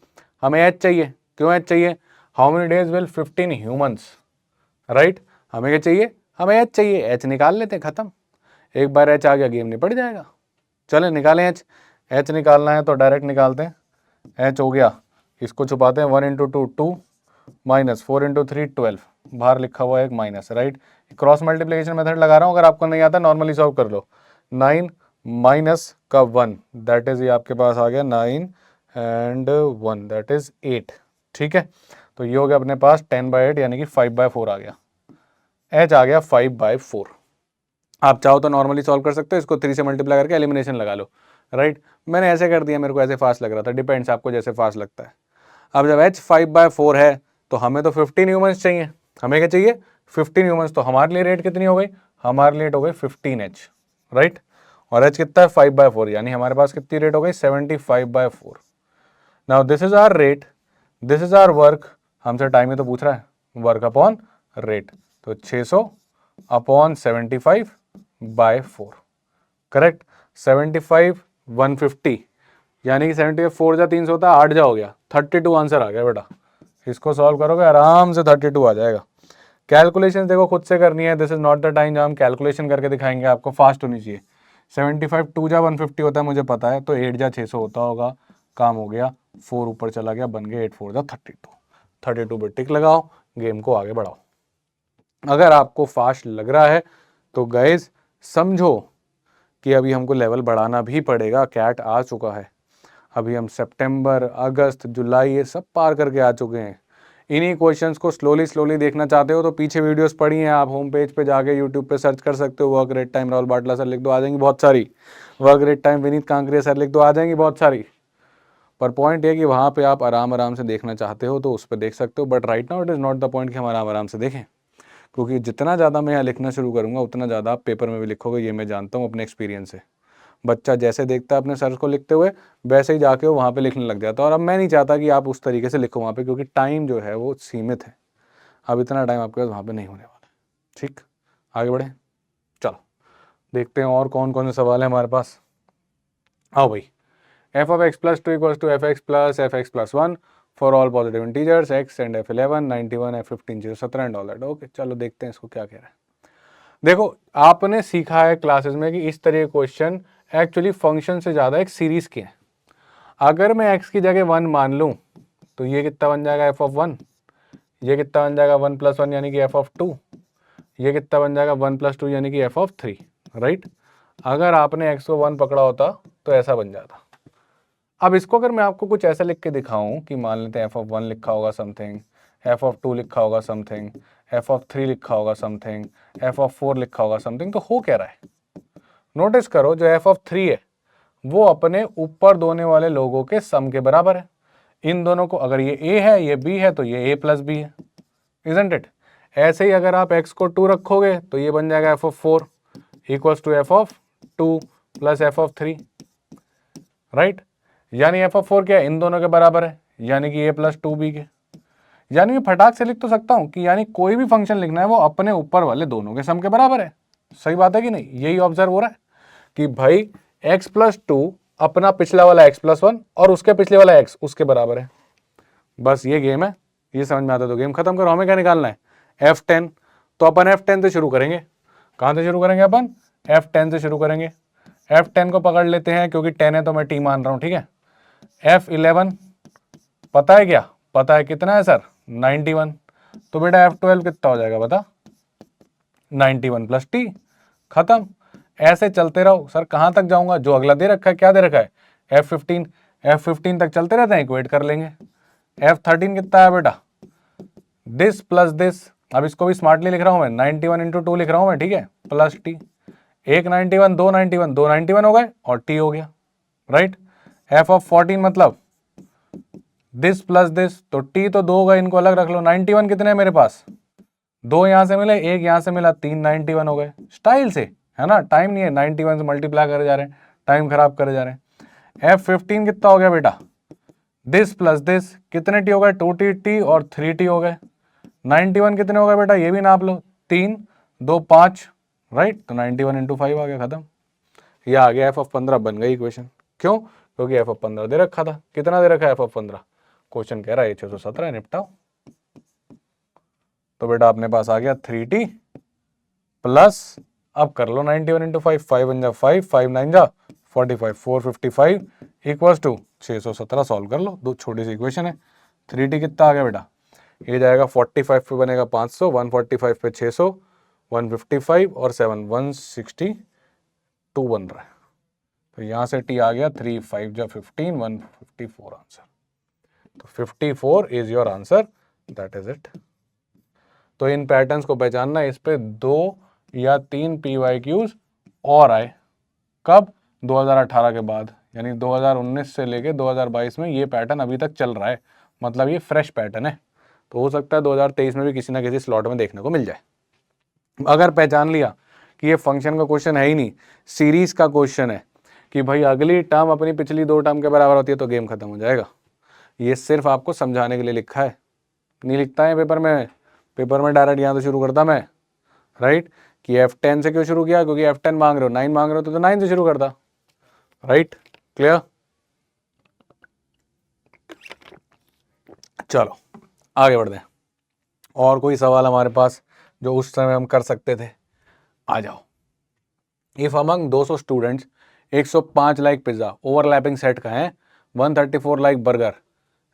हमें h चाहिए। क्यों h चाहिए, how many days will 15 humans. Right, हमें क्या चाहिए, हमें h चाहिए। h निकाल लेते हैं, खत्म। एक बार h आ गया गेम निपट जाएगा। चले निकालें h निकालना है तो डायरेक्ट निकालते हैं। h हो गया, इसको छुपाते हैं, 1 इंटू 2 2 माइनस 4 इंटू 3 12, बाहर लिखा हुआ है एक minus. Right, cross multiplication method लगा रहा हूँ, अगर आपको नहीं आता नॉर्मली सॉल्व कर लो। 9 माइनस का 1 दैट इज, ये आपके पास आ गया 9 एंड 1 दैट इज 8। ठीक है, तो ये हो गया अपने पास 10/8 यानी कि 5/4 आ गया। h आ गया 5/4। आप चाहो तो नॉर्मली सॉल्व कर सकते हो, इसको 3 से मल्टीप्लाई करके एलिमिनेशन लगा लो। राइट, मैंने ऐसे कर दिया, मेरे को ऐसे फास्ट लग रहा था, डिपेंड्स आपको जैसे फास्ट लगता है। अब जब h 5/4 है तो हमें तो 15 ह्यूमंस चाहिए। हमें क्या चाहिए? 15 ह्यूमंस। तो हमारे लिए रेट कितनी हो गई? हमारे लिए रेट हो गई 15H, राइट। और H कितना है? 5/4, यानी हमारे पास कितनी रेट हो गई? 75/4। Now this is our rate, this is our work. हमसे टाइम ही तो पूछ रहा है, वर्क अपॉन रेट। तो 600 अपॉन 75/4, करेक्ट। 75 150, यानी कि 75 4 जा 300 होता है, 8 जा हो गया, 32 आंसर आ गया बेटा। इसको सॉल्व करोगे आराम से 32 आ जाएगा। कैलकुलेशन देखो खुद से करनी है, this is not the time जहाँ हम कैलकुलेशन करके दिखाएंगे, आपको फास्ट होनी चाहिए। 75 2 जा 150 होता है मुझे पता है, तो 8 जा 600 होता होगा, काम हो गया, 4 ऊपर चला गया, बन गया 8 4 जा 32। 32 पे टिक लगाओ, गेम को आगे बढ़ाओ। अगर आपको फास्ट लग रहा है तो गाइस समझो कि अभी हमको लेवल बढ़ाना भी पड़ेगा। कैट आ चुका है, अभी हम सितंबर, अगस्त, जुलाई ये सब पार करके आ चुके हैं। इन्हीं क्वेश्चंस को स्लोली देखना चाहते हो तो पीछे वीडियोस पड़ी हैं, आप होम पेज पे जाके यूट्यूब पे सर्च कर सकते हो। Work rate time Rahul Batla sir लिख दो, आ जाएंगी बहुत सारी। Work rate time Vineet Kankaria sir लिख दो, आ जाएंगी बहुत सारी। पर पॉइंट ये कि वहाँ पे आप आराम से देखना चाहते हो तो उस पर देख सकते हो, but right now it is not the point कि हम आराम से देखें, क्योंकि जितना ज़्यादा मैं यहाँ लिखना शुरू करूँगा उतना ज़्यादा आप पेपर में भी लिखोगे, ये मैं जानता हूँ अपने एक्सपीरियंस से। बच्चा जैसे देखता है अपने सर को लिखते हुए, वैसे ही जाके वो वहाँ पे लिखने लग जाता है। और अब मैं नहीं चाहता कि आप उस तरीके से लिखो वहाँ पे, क्योंकि टाइम जो है वो सीमित है। अब इतना टाइम आपके पास वहाँ पे नहीं होने वाला। ठीक, आगे बढ़े, चलो देखते हैं और कौन कौन से सवाल है हमारे पास। आओ भाई, f(x+2 = f(x+1) for all positive integers x and f11 91 f15 017 $. Okay, चलो देखते हैं इसको क्या कह रहा है। देखो आपने सीखा है क्लासेस में कि इस तरह के क्वेश्चन एक्चुअली फंक्शन से ज़्यादा एक सीरीज के हैं। अगर मैं x की जगह 1 मान लूँ तो ये कितना बन जाएगा f(1), ये कितना बन जाएगा 1 + 1 यानी कि f(2), ये कितना बन जाएगा 1 + 2 यानी कि f(3), राइट। अगर आपने x को 1 पकड़ा होता तो ऐसा बन जाता। अब इसको अगर मैं आपको कुछ ऐसा लिख के दिखाऊं कि मान लेते हैं f(1) लिखा होगा समथिंग, f(2) लिखा होगा समथिंग, f(3) लिखा होगा समथिंग, f(4) लिखा होगा समथिंग, तो हो क्या रहा है? नोटिस करो, जो f(3) है वो अपने ऊपर दोने वाले लोगों के सम के बराबर है। इन दोनों को, अगर ये a है ये b है तो ये a + b है, इजंट इट। ऐसे ही अगर आप x को 2 रखोगे तो ये बन जाएगा f(4) = f(2) + f(3), राइट। यानी f(4) क्या है? इन दोनों के बराबर है, यानी कि a + 2b के। यानी मैं फटाक से लिख तो सकता हूं कि यानी कोई भी फंक्शन लिखना है वो अपने ऊपर वाले दोनों के सम के बराबर है। सही बात है कि नहीं? यही ऑब्जर्व हो रहा है कि भाई x + 2 अपना पिछला वाला x + 1 और उसके पिछले वाला x उसके बराबर है। बस ये गेम है, ये समझ में आता तो गेम खत्म करो। हमें क्या निकालना है? f10। तो अपन f10 से शुरू करेंगे। कहां से शुरू करेंगे? अपन f10 से शुरू करेंगे। f10 को पकड़ लेते हैं, क्योंकि 10 है तो मैं t मान रहा हूं, ठीक है। f11 पता है क्या? पता है कितना है सर? 91। तो बेटा f12 कितना हो जाएगा बता? 91 + t, खत्म। ऐसे चलते रहो। सर कहां तक जाऊंगा? जो अगला दे रखा है, क्या दे रखा है? f15। f15 तक चलते रहते हैं, इक्वेट कर लेंगे। f13 कितना है बेटा? This plus this. अब इसको भी स्मार्टली लिख रहा हूं मैं, 91 × 2 लिख रहा हूं मैं, ठीक है, प्लस टी। एक 91 दो 91 दो 91 हो गए और टी हो गया, राइट। f(14) मतलब दिस प्लस दिस, तो टी तो 2 होगा, इनको अलग रख लो। 91 कितने हैं मेरे पास? 2 यहां से मिले, 1 यहां से मिला, 3 91 हो गए। स्टाइल से, है ना, टाइम नहीं है, 91 से मल्टीप्लाई करे जा रहे हैं, टाइम खराब करे जा रहे हैं। f15 कितना हो गया बेटा? दिस प्लस दिस, कितने टी हो गए? 2t टी और 3t हो गए। 91 कितने हो गए बेटा? ये भी नाप लो, 3 2 5, राइट। तो 91 × 5 आ गया, खत्म। ये आ गया f(15), बन गई इक्वेशन। क्यों? क्योंकि f(15) दे रखा था। कितना दे रखा है f(15)? क्वेश्चन कह रहा है 617, निपटाओ। तो बेटा अपने पास आ गया 3t प्लस, अब कर लो 91 × 5, 5 × 5, 5 9 45, 455 = 617। सॉल्व कर लो, दो छोटी सी इक्वेशन है। 3t कितना आ गया बेटा? ये जाएगा 45 पे बनेगा 500, 145 पे 600, 155 और 7 162 बन रहा है। तो यहाँ से t आ गया 3 5 जा 15, 154 आंसर। तो 54 is your answer, that is it. तो इन पैटर्न्स को पहचानना, इस पे 2 या 3 PYQs और आए। कब? 2018 के बाद, यानी 2019 से लेके 2022 में ये पैटर्न अभी तक चल रहा है, मतलब ये फ्रेश पैटर्न है। तो हो सकता है 2023 में भी किसी ना किसी स्लॉट में देखने को मिल जाए। अगर पहचान लिया कि ये फंक्शन का क्वेश्चन है ही नहीं, सीरीज का क्वेश्चन है कि भाई अगली टर्म अपनी पिछली 2 टर्म के बराबर होती है, तो गेम खत्म हो जाएगा। ये सिर्फ आपको समझाने के लिए लिखा है, नहीं लिखता है पेपर में डायरेक्ट यहाँ तो शुरू करता मैं, राइट, कि F10 से क्यों शुरू किया, क्योंकि F10 मांग रहे हो, 9 मांग रहे हो तो 9 से शुरू करता, राइट, क्लियर। चलो आगे बढ़ते हैं। और कोई सवाल हमारे पास जो उस समय हम कर सकते थे, आ जाओ। If among 200 students 105 like pizza overlapping set का है, 134 like burger,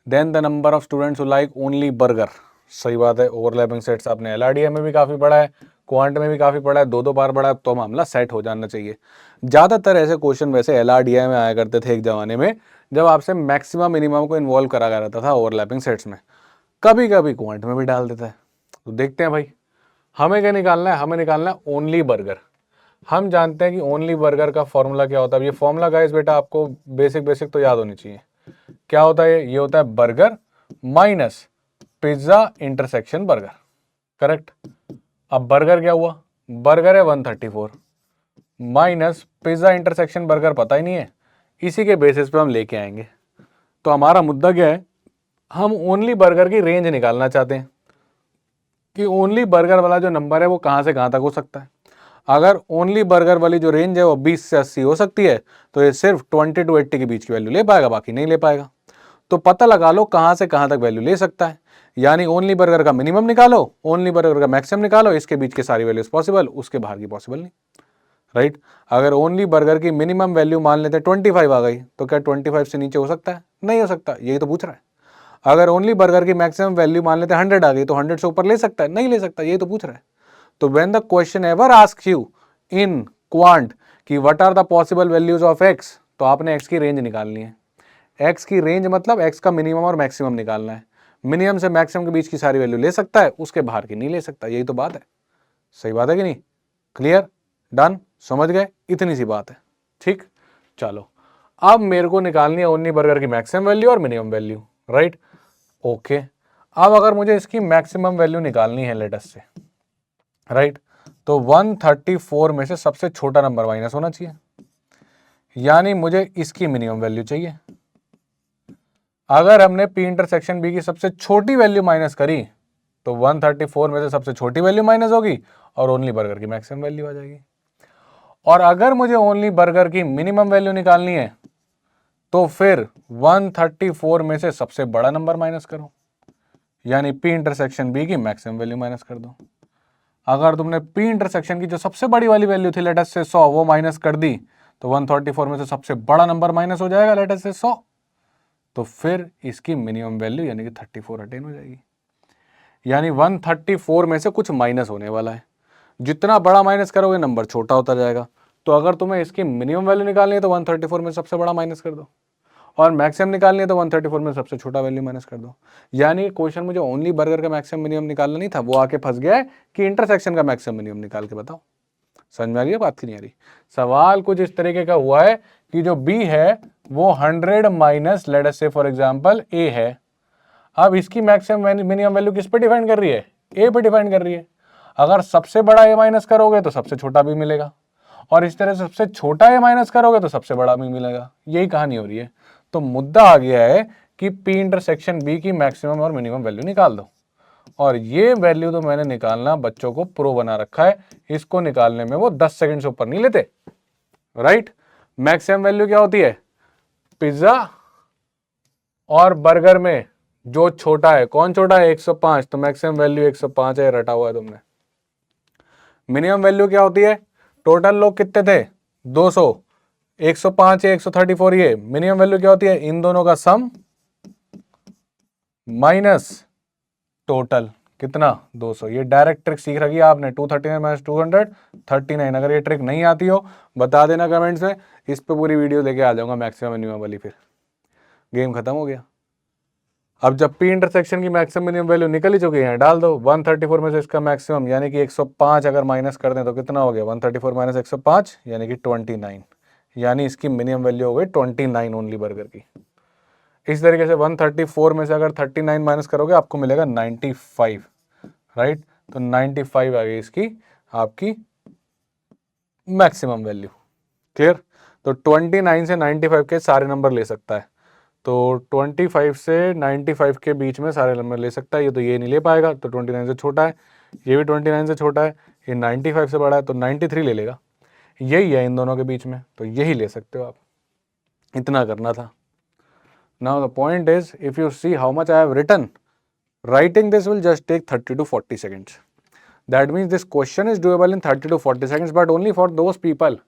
then the number of students who like only burger. सही बात है, ओवरलैपिंग सेट्स आपने LRDA में भी काफ़ी पढ़ा है, क्वांट में भी काफ़ी पढ़ा है, 2 बार पढ़ा है, तो मामला सेट हो जाना चाहिए। ज़्यादातर ऐसे क्वेश्चन वैसे LRDA में आया करते थे एक ज़माने में, जब आपसे मैक्सिमम मिनिमम को इन्वॉल्व करा गया रहता था ओवरलैपिंग सेट्स में। कभी कभी क्वांट में भी डाल देता है। तो देखते हैं भाई, हमें क्या निकालना है, हमें निकालना है ओनली बर्गर। हम जानते हैं कि ओनली बर्गर का फॉर्मूला क्या होता है। ये फॉर्मूला गाइस बेटा आपको बेसिक तो याद होनी चाहिए। क्या होता है ये होता है burger minus pizza intersection burger, correct. अब बर्गर क्या हुआ, बर्गर है 134 माइनस पिज्जा इंटरसेक्शन बर्गर पता ही नहीं है, इसी के बेसिस पे हम लेके आएंगे। तो हमारा मुद्दा क्या है, हम ओनली बर्गर की रेंज निकालना चाहते हैं कि ओनली बर्गर वाला जो नंबर है वो कहां से कहां तक हो सकता है। अगर ओनली बर्गर वाली जो रेंज है वो 20 से 80 हो सकती है, तो ये सिर्फ 20 to 80 के बीच की वैल्यू ले पाएगा, बाकी नहीं ले पाएगा। तो पता लगा लो कहां से कहां तक वैल्यू ले सकता है, यानी ओनली बर्गर का मिनिमम निकालो, ओनली बर्गर का मैक्सिमम निकालो, इसके बीच की सारी वैल्यूज पॉसिबल, उसके बाहर की पॉसिबल नहीं, राइट। अगर ओनली बर्गर की मिनिमम वैल्यू मान लेते 25 आ गई, तो क्या 25 से नीचे हो सकता है, नहीं हो सकता, यही तो पूछ रहा है। अगर ओनली बर्गर की मैक्सिमम वैल्यू मान लेते 100 आ गई, तो 100 से ऊपर ले सकता है, नहीं ले सकता, यही तो पूछ रहा है। तो when the question ever ask you in quant कि what are the possible values of X, तो आपने एक्स की रेंज निकालनी है। एक्स की रेंज मतलब एक्स का मिनिमम और मैक्सिमम निकालना है। मिनिमम से मैक्सिमम के बीच की सारी वैल्यू ले सकता है, उसके बाहर की नहीं ले सकता, यही तो बात है। सही बात है कि नहीं, क्लियर, डन, समझ गए, इतनी सी बात है, ठीक। चलो अब मेरे को निकालनी है ओनली बर्गर की मैक्सिमम वैल्यू और मिनिमम वैल्यू, राइट, ओके। अब अगर मुझे इसकी मैक्सिमम वैल्यू निकालनी है लेट अस से, राइट, तो 134 में से सबसे छोटा नंबर माइनस होना चाहिए, यानी मुझे इसकी मिनिमम वैल्यू चाहिए। अगर हमने पी इंटरसेक्शन बी की सबसे छोटी वैल्यू माइनस करी, तो 134 में से सबसे छोटी वैल्यू माइनस होगी और ओनली बर्गर की मैक्सिमम वैल्यू आ जाएगी। और अगर मुझे ओनली बर्गर की मिनिमम वैल्यू निकालनी है, तो फिर 134 में से सबसे बड़ा नंबर माइनस करो, यानी पी इंटरसेक्शन बी की मैक्सिमम वैल्यू माइनस कर दो। अगर तुमने पी इंटरसेक्शन की जो सबसे बड़ी वाली वैल्यू थी लेट अस से 100, वो माइनस कर दी, तो 134 में से सबसे बड़ा नंबर माइनस हो जाएगा लेट अस से 100, तो फिर इसकी मिनिमम वैल्यू यानी कि 34 अटेन हो जाएगी। यानी 134 में से कुछ माइनस होने वाला है, जितना बड़ा माइनस करोगे नंबर छोटा होता जाएगा। तो अगर तुम्हें इसकी मिनिमम वैल्यू निकालनी है तो 134 में सबसे बड़ा माइनस कर दो, और मैक्सिमम निकालनी है तो 134 में सबसे छोटा वैल्यू माइनस कर दो। यानी क्वेश्चन मुझे ओनली बर्गर का मैक्सिमम मिनिमम निकालना नहीं था, वो आके फंस गया है कि इंटरसेक्शन का मैक्सिमम मिनिमम निकाल के बताओ। समझ में आ रही है बात की नहीं आ रही। सवाल कुछ इस तरीके का हुआ है कि जो बी है वो 100 माइनस लेट अस से फॉर एग्जांपल ए है। अब इसकी मैक्सिमम मिनिमम वैल्यू किस पे डिफाइन कर रही है, ए पे डिफाइन कर रही है। अगर सबसे बड़ा ए माइनस करोगे तो सबसे छोटा भी मिलेगा, और इस तरह से सबसे छोटा ए माइनस करोगे तो सबसे बड़ा भी मिलेगा, यही कहानी हो रही है। तो मुद्दा आ गया है कि पी इंटरसेक्शन बी की मैक्सिमम और मिनिमम वैल्यू निकाल दो, और ये वैल्यू तो मैंने निकालना बच्चों को प्रो बना रखा है, इसको निकालने में वो 10 सेकंड से ऊपर नहीं लेते, राइट। मैक्सिमम वैल्यू क्या होती है, पिज्जा और बर्गर में जो छोटा है, कौन छोटा है, 105, तो मैक्सिमम वैल्यू 105 है, रटा हुआ है तुमने। मिनिमम वैल्यू क्या होती है, टोटल लोग कितने थे 200, 105 है 134, ये मिनिमम वैल्यू क्या होती है, इन दोनों का सम माइनस टोटल कितना 200। ये डायरेक्ट ट्रिक सीख रखी है आपने, 239 माइनस 239। अगर ये ट्रिक नहीं आती हो बता देना कमेंट्स में, इस पे पूरी वीडियो लेके आ जाऊंगा मैक्सिमम मिनिमम वाली, फिर गेम खत्म हो गया। अब जब पी इंटरसेक्शन की मैक्सिमम मिनिमम वैल्यू निकल ही चुकी है, डाल दो 134 में से इसका मैक्सिमम यानी कि 105 अगर माइनस कर दें तो कितना हो गया, 134 माइनस 105 यानी कि 29, यानी इसकी मिनिमम वैल्यू हो गई 29 ओनली बर्गर की। इस तरीके से 134 में से अगर 39 माइनस करोगे आपको मिलेगा 95, राइट। तो 95 आ गई इसकी आपकी मैक्सिमम वैल्यू। क्लियर। तो 29 से 95 के सारे नंबर ले सकता है, तो 25 से 95 के बीच में सारे नंबर ले सकता है। ये तो ये नहीं ले पाएगा, तो 29 से छोटा है, ये भी 29 से छोटा है, ये 95 से बड़ा है, तो 93 ले लेगा। यही है इन दोनों के बीच में, तो यही ले सकते हो आप। इतना करना था। Now the point is, if you see how much I have written, writing this will just take 30 to 40 seconds. That means this question is doable in 30 to 40 seconds, but only for those people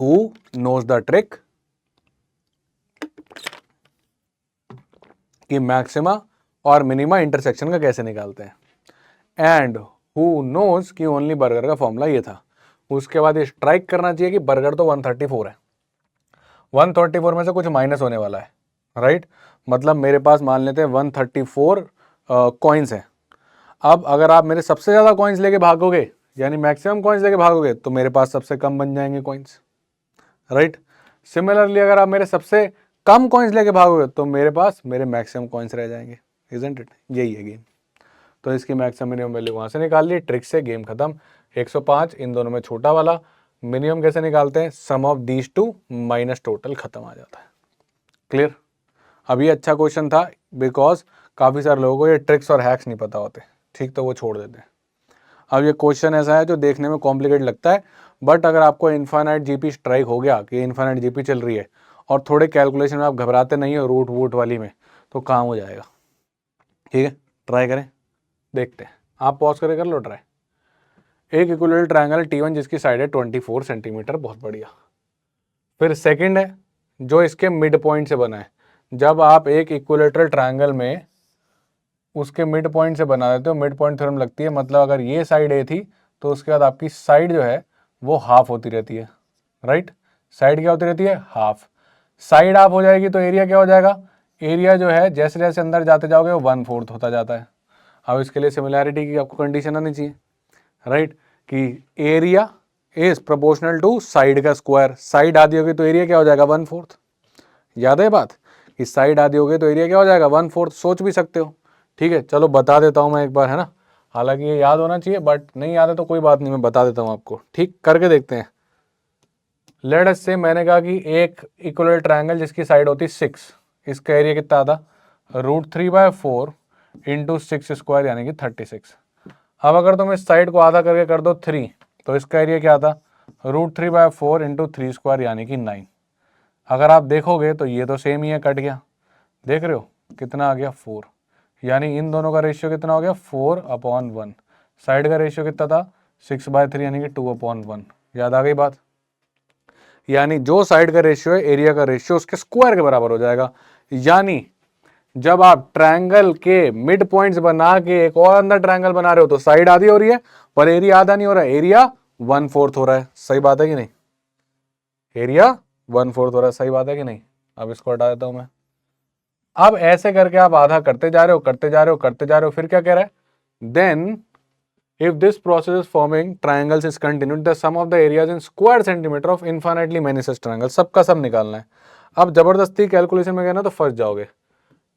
who knows the trick कि मैक्सिमा और मिनिमा इंटरसेक्शन का कैसे निकालते हैं, एंड हु नोज कि ओनली बर्गर का फॉर्मूला ये था। उसके बाद ये स्ट्राइक करना चाहिए कि बर्गर तो 134 है, 134 में से कुछ माइनस होने वाला है, राइट। मतलब मेरे पास मान लेते हैं 134 कॉइन्स हैं। अब अगर आप मेरे सबसे ज़्यादा कॉइन्स लेके भागोगे, यानी मैक्सिमम कॉइन्स लेके भागोगे, तो मेरे पास सबसे कम बन जाएंगे कॉइन्स, राइट। सिमिलरली अगर आप मेरे सबसे कम कॉइन्स लेके भागोगे तो मेरे पास मेरे मैक्सिमम कॉइन्स रह जाएंगे, इजंट इट। यही है गेम। तो इसकी मैक्सिमम मिनिमम वैल्यू वहाँ से निकाल ली, ट्रिक से गेम खत्म। 105 इन दोनों में छोटा वाला, मिनिमम कैसे निकालते हैं, sum of these two minus total, खत्म आ जाता है। क्लियर। अब ये अच्छा क्वेश्चन था बिकॉज काफ़ी सारे लोगों को ये ट्रिक्स और हैक्स नहीं पता होते, ठीक, तो वो छोड़ देते हैं। अब ये क्वेश्चन ऐसा है जो देखने में कॉम्प्लिकेट लगता है, बट अगर आपको इन्फाइनाइट जीपी स्ट्राइक हो गया कि इन्फाइनाइट जीपी चल रही है और थोड़े कैलकुलेशन में आप घबराते नहीं हो रूट वूट वाली में, तो काम हो जाएगा। ठीक है, ट्राई करें, देखते हैं। आप पॉज करके कर लो ट्राई। एक इक्विलेटरल ट्रायंगल T1 जिसकी साइड है 24 सेंटीमीटर, बहुत बढ़िया। फिर सेकंड है जो इसके मिड पॉइंट से बना है। जब आप एक इक्विलेटरल ट्रायंगल में उसके मिड पॉइंट से बना देते हो, मिड पॉइंट थ्योरम लगती है, मतलब अगर ये साइड ए थी तो उसके बाद आपकी साइड जो है वो हाफ होती रहती है, राइट। साइड क्या होती रहती है, हाफ। साइड हाफ हो जाएगी तो एरिया क्या हो जाएगा, एरिया जो है जैसे जैसे अंदर जाते जाओगे वो 1/4 होता जाता है। अब इसके लिए सिमिलैरिटी की आपको कंडीशन आनी चाहिए, राइट, कि area is proportional to side का स्क्वायर। साइड आधी होगी तो एरिया क्या हो जाएगा, 1/4। याद है बात कि साइड आधी होगी तो एरिया क्या हो जाएगा, 1/4। सोच भी सकते हो, ठीक है। चलो बता देता हूँ मैं एक बार, है ना। हालांकि ये याद होना चाहिए, बट नहीं याद है तो कोई बात नहीं, मैं बता देता हूँ आपको, ठीक, करके देखते हैं। लेट अस से मैंने कहा कि एक इक्वल ट्रायंगल जिसकी साइड होती 6, इसका एरिया कितना आता, √3/4 इंटू 6 स्क्वायर यानी कि 36। अब अगर तुम इस साइड को आधा करके कर दो 3, तो इसका एरिया क्या आता, √3/4 इंटू 3 स्क्वायर यानी कि 9। अगर आप देखोगे तो ये तो सेम ही है, कट गया, देख रहे हो कितना आ गया, 4। यानी इन दोनों का रेशियो कितना हो गया, 4/1। साइड का रेशियो कितना था, 6/3 यानी कि 2/1। याद आ गई बात। यानी जो साइड का रेशियो है एरिया का रेशियो उसके स्क्वायर के बराबर हो जाएगा। यानी जब आप ट्रायंगल के मिड पॉइंट्स बना के एक और अंदर ट्रायंगल बना रहे हो तो साइड आधी हो रही है पर एरिया आधा नहीं हो रहा है, एरिया 1/4 हो रहा है। सही बात है कि नहीं, एरिया 1/4 हो रहा है, सही बात है कि नहीं। अब इसको हटा देता हूं मैं। अब ऐसे करके आप आधा करते जा रहे हो, करते जा रहे हो, करते जा रहे हो, फिर क्या कह रहा है, then if this process is forming triangles is continued, the sum of the areas in square centimeter of infinitely many such triangles, सबका सब निकालना है। अब जबरदस्ती कैलकुलेशन में गए ना तो फंस जाओगे।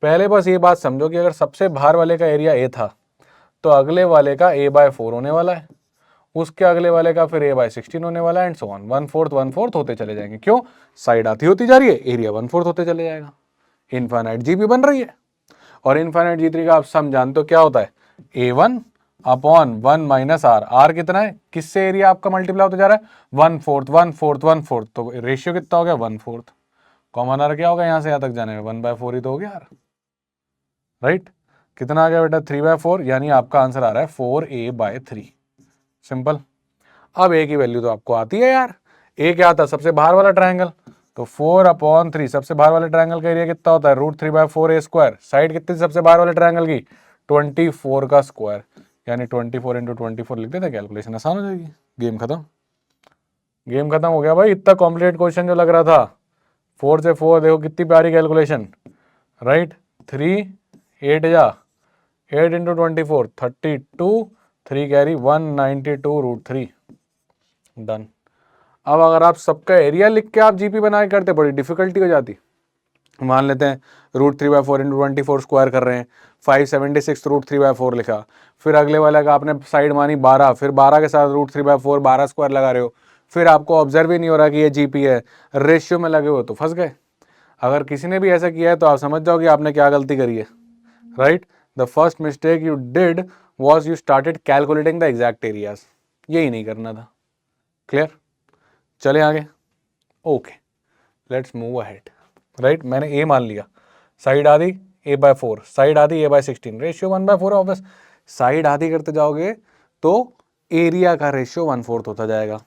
पहले बस ये बात समझो कि अगर सबसे बाहर वाले का एरिया a था तो अगले वाले का a/4 होने वाला है, उसके अगले वाले का फिर a/16 होने वाला है, एंड सो ऑन, 1/4 होते चले जाएंगे। क्यों, साइड आती होती जा रही है, एरिया 1/4 होते चले जाएगा। इनफाइनाइट जीपी बन रही है, और इनफाइनाइट जी3 का आप सम जानते हो क्या होता है, a1/1 - r। r कितना है, किससे एरिया आपका मल्टीप्लाई होता जा रहा है, 1/4 1/4 1/4, तो रेशियो कितना हो गया, 1/4। कॉमन r क्या होगा यहाँ से यहाँ तक जाने में, 1/4 ही तो हो गया r, राइट। कितना आ गया बेटा, 3/4, यानी आपका आंसर आ रहा है 4a/3। सिंपल। अब a की वैल्यू तो आपको आती है यार, a क्या आता है, सबसे बाहर वाला ट्रायंगल, तो 4/3 सबसे बाहर वाले ट्रायंगल का एरिया कितना होता है, √3/4 a स्क्वायर। साइड कितनी सबसे बाहर वाले ट्रायंगल की, 24 का स्क्वायर, यानी 24 इंटू 24 लिख देते, कैलकुलेशन आसान हो जाएगी। गेम खत्म, गेम खत्म हो गया भाई। इतना कॉम्प्लिकेट क्वेश्चन जो लग रहा था, 4 से 4 देखो कितनी प्यारी कैलकुलेशन, राइट। 3 8 जा 8 इंटू 24 32, 3 कैरी 192 √3, डन। अब अगर आप सबका एरिया लिख के आप जीपी बना के करते बड़ी डिफिकल्टी हो जाती। मान लेते हैं √3/4 इंटू 24 स्क्वायर कर रहे हैं, 576 √3/4 लिखा, फिर अगले वाले का आपने साइड मानी 12, फिर 12 के साथ √3/4 12 स्क्वायर लगा रहे हो, फिर आपको ऑब्जर्व ही नहीं हो रहा कि ये जीपी है, रेशियो में लगे हो तो फंस गए। अगर किसी ने भी ऐसा किया है तो आप समझ जाओ कि आपने क्या गलती करी है, right. The first mistake you did was you started calculating the exact areas, यही नहीं करना था। क्लियर? चले आगे। Okay, let's move ahead. Right, मैंने ए मान लिया, साइड आधी a/4, साइड आधी a/16, रेशियो 1/4 ऑब्वियस। साइड आधी करते जाओगे तो एरिया का रेशियो 1/4 होता जाएगा।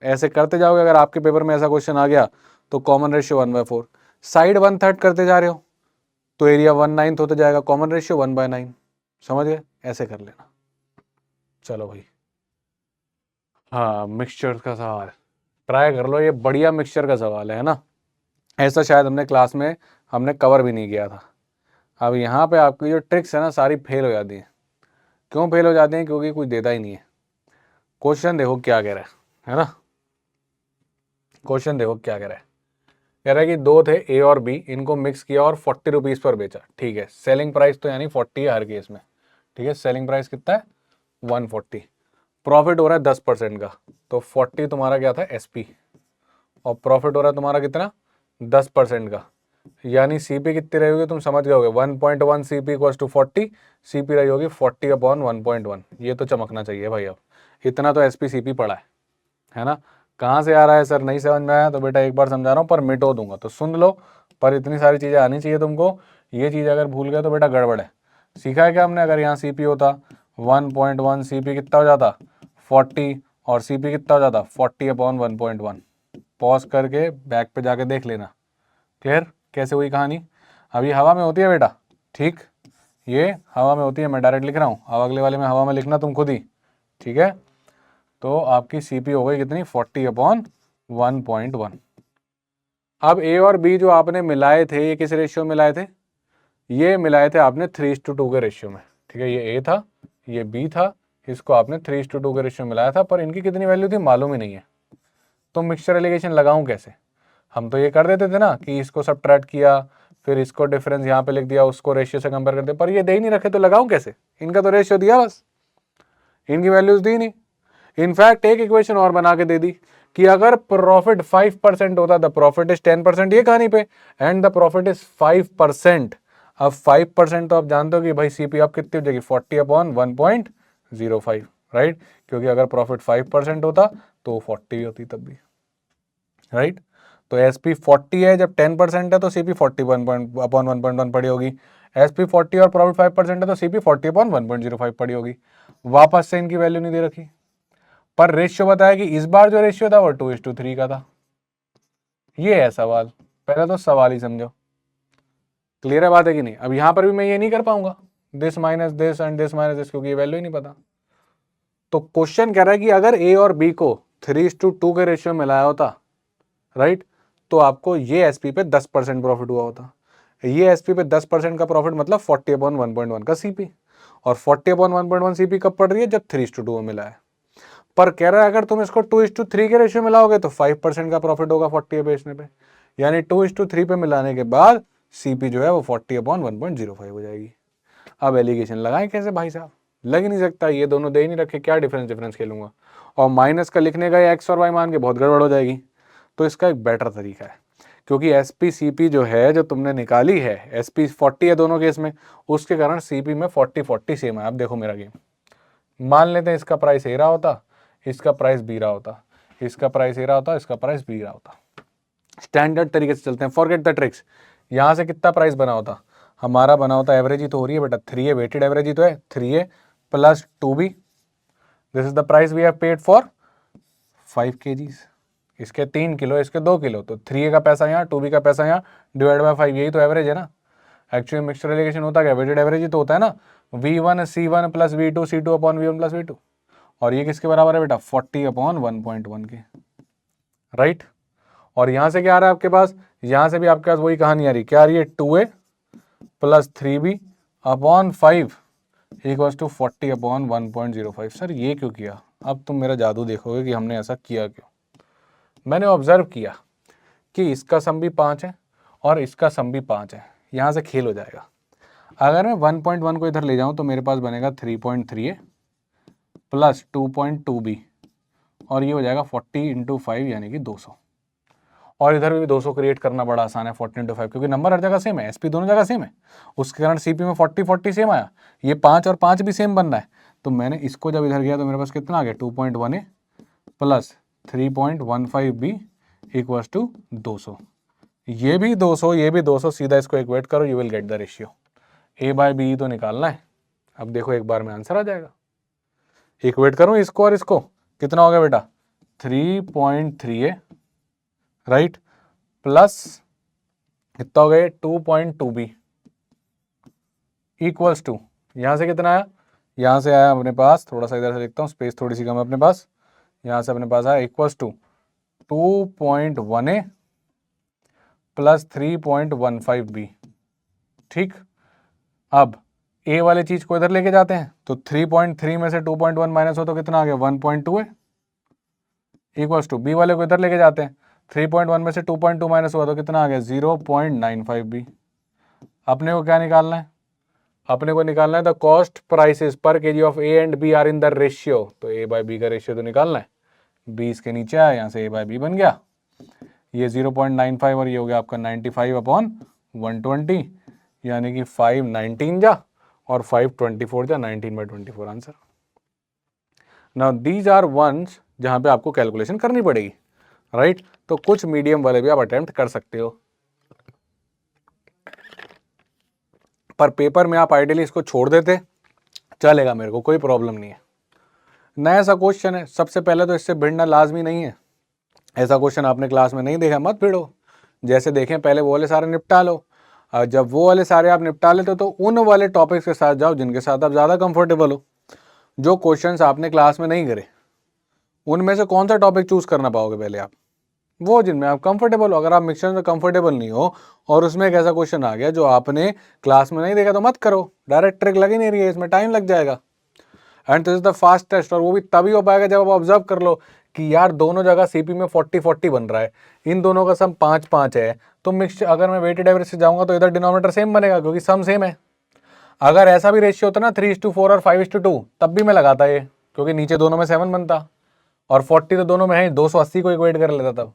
ऐसे करते जाओगे, अगर आपके पेपर में ऐसा क्वेश्चन आ गया तो कॉमन रेशियो 1/4। साइड 1/3 करते जा रहे हो तो एरिया 1/9 होता जाएगा, कॉमन रेशियो 1/9। समझ गए? ऐसे कर लेना। चलो भाई, हाँ, मिक्सचर का सवाल ट्राई कर लो, ये बढ़िया मिक्सचर का सवाल है ना। ऐसा शायद हमने क्लास में हमने कवर भी नहीं किया था। अब यहाँ पे आपकी जो ट्रिक्स है ना सारी फेल हो जाती हैं। क्यों फेल हो जाती हैं? क्योंकि कुछ देता ही नहीं है। क्वेश्चन देखो क्या कह रहा है ना। क्वेश्चन देखो क्या कह रहा है। कह रहा है कि दो थे ए और बी, इनको मिक्स किया और 40 रुपीज़ पर बेचा। ठीक है, सेलिंग प्राइस तो यानी 40 है हर केस में। ठीक है, सेलिंग प्राइस कितना है? 140। प्रॉफिट हो रहा है 10% का, तो 40 तुम्हारा क्या था? एसपी, और प्रॉफिट हो रहा है तुम्हारा कितना? 10% का, यानी सीपी कितनी रही होगी? तुम समझ गए होगे, 1.1 सीपी इक्वल्स टू 40, सीपी रही होगी 40/1.1। ये तो चमकना चाहिए भाई। अब इतना तो एसपी सीपी पड़ा है ना। कहाँ से आ रहा है सर? नहीं समझ में आया तो बेटा एक बार समझा रहा हूँ, पर मिटो दूंगा तो सुन लो। पर इतनी सारी चीज़ें आनी चाहिए तुमको, ये चीज़ अगर भूल गए तो बेटा गड़बड़ है। सीखा है क्या हमने? अगर यहाँ सीपी होता 1.1, सीपी कितना हो जाता? 40, और सीपी कितना हो जाता? 40/1.1। पॉज करके बैक पे जाके देख लेना। क्लियर कैसे हुई कहानी? अभी हवा में होती है बेटा, ठीक, ये हवा में होती है, मैं डायरेक्ट लिख रहा हूँ। अब अगले वाले में हवा में लिखना तुम खुद ही, ठीक है। तो आपकी सीपी हो गई कितनी? 40/1.1। अब ए और बी जो आपने मिलाए थे, ये किस रेशियो में मिलाए थे? ये मिलाए थे आपने 3:2 के रेशियो में। ठीक है, ये ए था, ये बी था, इसको आपने 3:2 के रेशियो में मिलाया था, पर इनकी कितनी वैल्यू थी मालूम ही नहीं है। तो मिक्सचर एलिगेशन लगाऊं कैसे? हम तो ये कर देते थे ना कि इसको सब्ट्रैक्ट किया, फिर इसको डिफरेंस यहाँ पे लिख दिया, उसको रेशियो से कंपेयर करते, पर ये दे ही नहीं रखे तो लगाऊं कैसे? इनका तो रेशियो दिया, बस इनकी वैल्यूज दी नहीं। इनफैक्ट एक इक्वेशन और बना के दे दी कि अगर प्रॉफिट 5% होता, द प्रॉफिट इज 10%, ये कहानी पे, एंड द प्रॉफिट इज 5%। अब 5% तो आप जानते हो कि भाई सीपी आप कितनी हो जाएगी? 40/1.05, राइट, क्योंकि अगर प्रॉफिट 5% होता तो 40 होती तब भी, राइट। तो एसपी 40 है, जब 10% है तो सीपी 40/1.1 पड़ी होगी। एसपी 40 और प्रॉफिट 5% है तो सीपी 40/1.05 पड़ी होगी। वापस से इनकी वैल्यू नहीं दे रखी, पर रेशियो बताया कि इस बार जो रेशियो था वो 2:3 का था। ये है सवाल, पहले तो सवाल ही समझो। क्लियर है बात है कि नहीं? अब यहां पर भी मैं ये नहीं कर पाऊंगा this minus this and this minus this, क्योंकि ये वैल्यू ही नहीं पता। तो क्वेश्चन कह रहा है कि अगर ए और बी को 3:2 के रेशियो में मिलाया होता, राइट, तो आपको ये एसपी पे 10% प्रॉफिट हुआ होता। ये एसपी पे 10% का प्रॉफिट मतलब 40/1.1 का सीपी, और 40/1.1 सीपी कब पड़ रही है? जब 3:2 में मिला है। पर कह रहा है अगर तुम इसको 2:3 के रेशियो मिलाओगे तो 5% का प्रॉफिट होगा 40 बेचने पे, यानी 2:3 पे मिलाने के बाद सीपी जो है वो 40/1.05 हो जाएगी। अब एलिगेशन लगाएं कैसे भाई साहब? लग ही नहीं सकता, ये दोनों दे ही नहीं रखे, क्या डिफरेंस खेलूंगा? और माइनस का लिखने का एक्स और वाई मान के बहुत गड़बड़ हो जाएगी। तो इसका एक बेटर तरीका है, क्योंकि एसपी सीपी जो है जो तुमने निकाली है, एसपी 40 है दोनों केस में, उसके कारण सीपी में 40/40 सेम है। अब देखो मेरा गेम, मान लेते हैं इसका प्राइस ए रहा होता, इसका प्राइस बी रहा होता, इसका प्राइस ए रहा होता, इसका प्राइस बी रहा होता। स्टैंडर्ड तरीके से चलते हैं, फॉरगेट द ट्रिक्स। यहां से कितना प्राइस बना होता? हमारा बना होता, एवरेज ही तो हो रही है बेटा, 3A वेटेड एवरेज ही तो है, 3A plus 2B, this is the price we have paid for 5 kgs। इसके 3 किलो, इसके 2 किलो, तो 3A का पैसा यहाँ, 2B का पैसा यहाँ, डिवाइड बाय 5, यही तो एवरेज है ना। एक्चुअली मिक्सचर एलिगेशन होता क्या? वेटेड एवरेज ही तो होता है ना, V1 C1 plus V2 C2 upon V1 plus V2, और ये किसके बराबर है बेटा? 40/1.1 के, राइट। और यहां से क्या आ रहा है आपके पास? यहां से भी आपके पास वही कहानी आ रही, क्या आ रही है? 2A plus 3B upon 5 equals to 40/1.05। Sir ये क्यों किया? अब तुम मेरा जादू देखोगे कि हमने ऐसा किया क्यों। मैंने ऑब्जर्व किया कि इसका सम भी 5 है और इसका सम भी 5 है, यहाँ से खेल हो जाएगा। अगर मैं 1.1 को इधर ले जाऊँ तो मेरे पास बनेगा 3.3a प्लस 2.2b और ये हो जाएगा 40 इंटू 5 यानी कि 200। और इधर भी 200 क्रिएट करना बड़ा आसान है 40 इंटू 5, क्योंकि नंबर हर जगह सेम है, एसपी दोनों जगह सेम है, उसके कारण सीपी में 40 सेम आया। ये 5 और 5 भी सेम बनना है, तो मैंने इसको जब इधर गया तो मेरे पास कितना आ गया 2.1a plus 3.15b equals to 200। ये भी 200, ये भी 200, सीधा इसको इक्वेट करो, you will get the ratio. A by B तो निकालना है। अब देखो एक बार में आंसर आ जाएगा। इक्वेट करूं इसको और इसको, कितना हो गया बेटा 3.3a राइट प्लस कितना हो गया 2.2b इक्वल्स टू, यहां से कितना आया, यहां से आया अपने पास, थोड़ा सा इधर से लिखता हूं, स्पेस थोड़ी सी कम है अपने पास, यहां से अपने पास आया equals to 2.1a plus 3.15b। ठीक, अब ए वाले चीज को इधर लेके जाते हैं तो 3.3 में से 2.1 माइनस हो तो कितना आ गया 1.2 इक्वल्स टू, बी वाले को इधर लेके जाते हैं 3.1 में से 2.2 माइनस हुआ तो कितना आ गया 0.95b। अपने को क्या निकालना है, अपने को निकालना है the cost prices per KG of A and B are in the ratio. तो ए बाय बी का रेशियो तो निकालना है, बी इसके नीचे आया, यहाँ से ए बाय बी बन गया, ये 0.95 और ये हो गया आपका 95/120 यानी कि 519 जा और 524 जा, 19/24 answer. Now these are ones जहां पे आपको कैलकुलेशन करनी पड़ेगी राइट तो कुछ मीडियम वाले भी आप अटेम्प्ट कर सकते हो, पर पेपर में आप आइडियली इसको छोड़ देते चलेगा, मेरे को कोई प्रॉब्लम नहीं है। नया सा क्वेश्चन है, सबसे पहले तो इससे भिड़ना लाजमी नहीं है। ऐसा क्वेश्चन आपने क्लास में नहीं देखा मत भिड़ो, जैसे देखें पहले वो वाले सारे निपटा लो। जब वो वाले सारे आप निपटा लेते तो उन वाले टॉपिक्स के साथ जाओ जिनके साथ आप ज़्यादा कंफर्टेबल हो। जो क्वेश्चंस आपने क्लास में नहीं करे उनमें से कौन सा टॉपिक चूज करना पाओगे पहले आप, वो जिनमें आप कंफर्टेबल हो। अगर आप मिक्सचर में कंफर्टेबल नहीं हो और उसमें एक ऐसा क्वेश्चन आ गया जो आपने क्लास में नहीं देखा तो मत करो, डायरेक्ट ट्रिक लगी नहीं रही है, इसमें टाइम लग जाएगा। And this is the fast test, और वो भी तभी हो पाएगा जब आप ऑब्जर्व कर लो कि यार दोनों जगह सीपी में 40-40 बन रहा है, इन दोनों का सम 5-5 है, तो मिक्सचर अगर मैं वेटेड एवरेज से जाऊंगा तो इधर डिनोमिनेटर सेम बनेगा क्योंकि सम सेम है। अगर ऐसा भी रेशियो होता ना 3:4 और 5:2 तब भी मैं लगाता ये, क्योंकि नीचे दोनों में 7 बनता और 40 तो दोनों में है, 280 को इक्वेट कर लेता तब।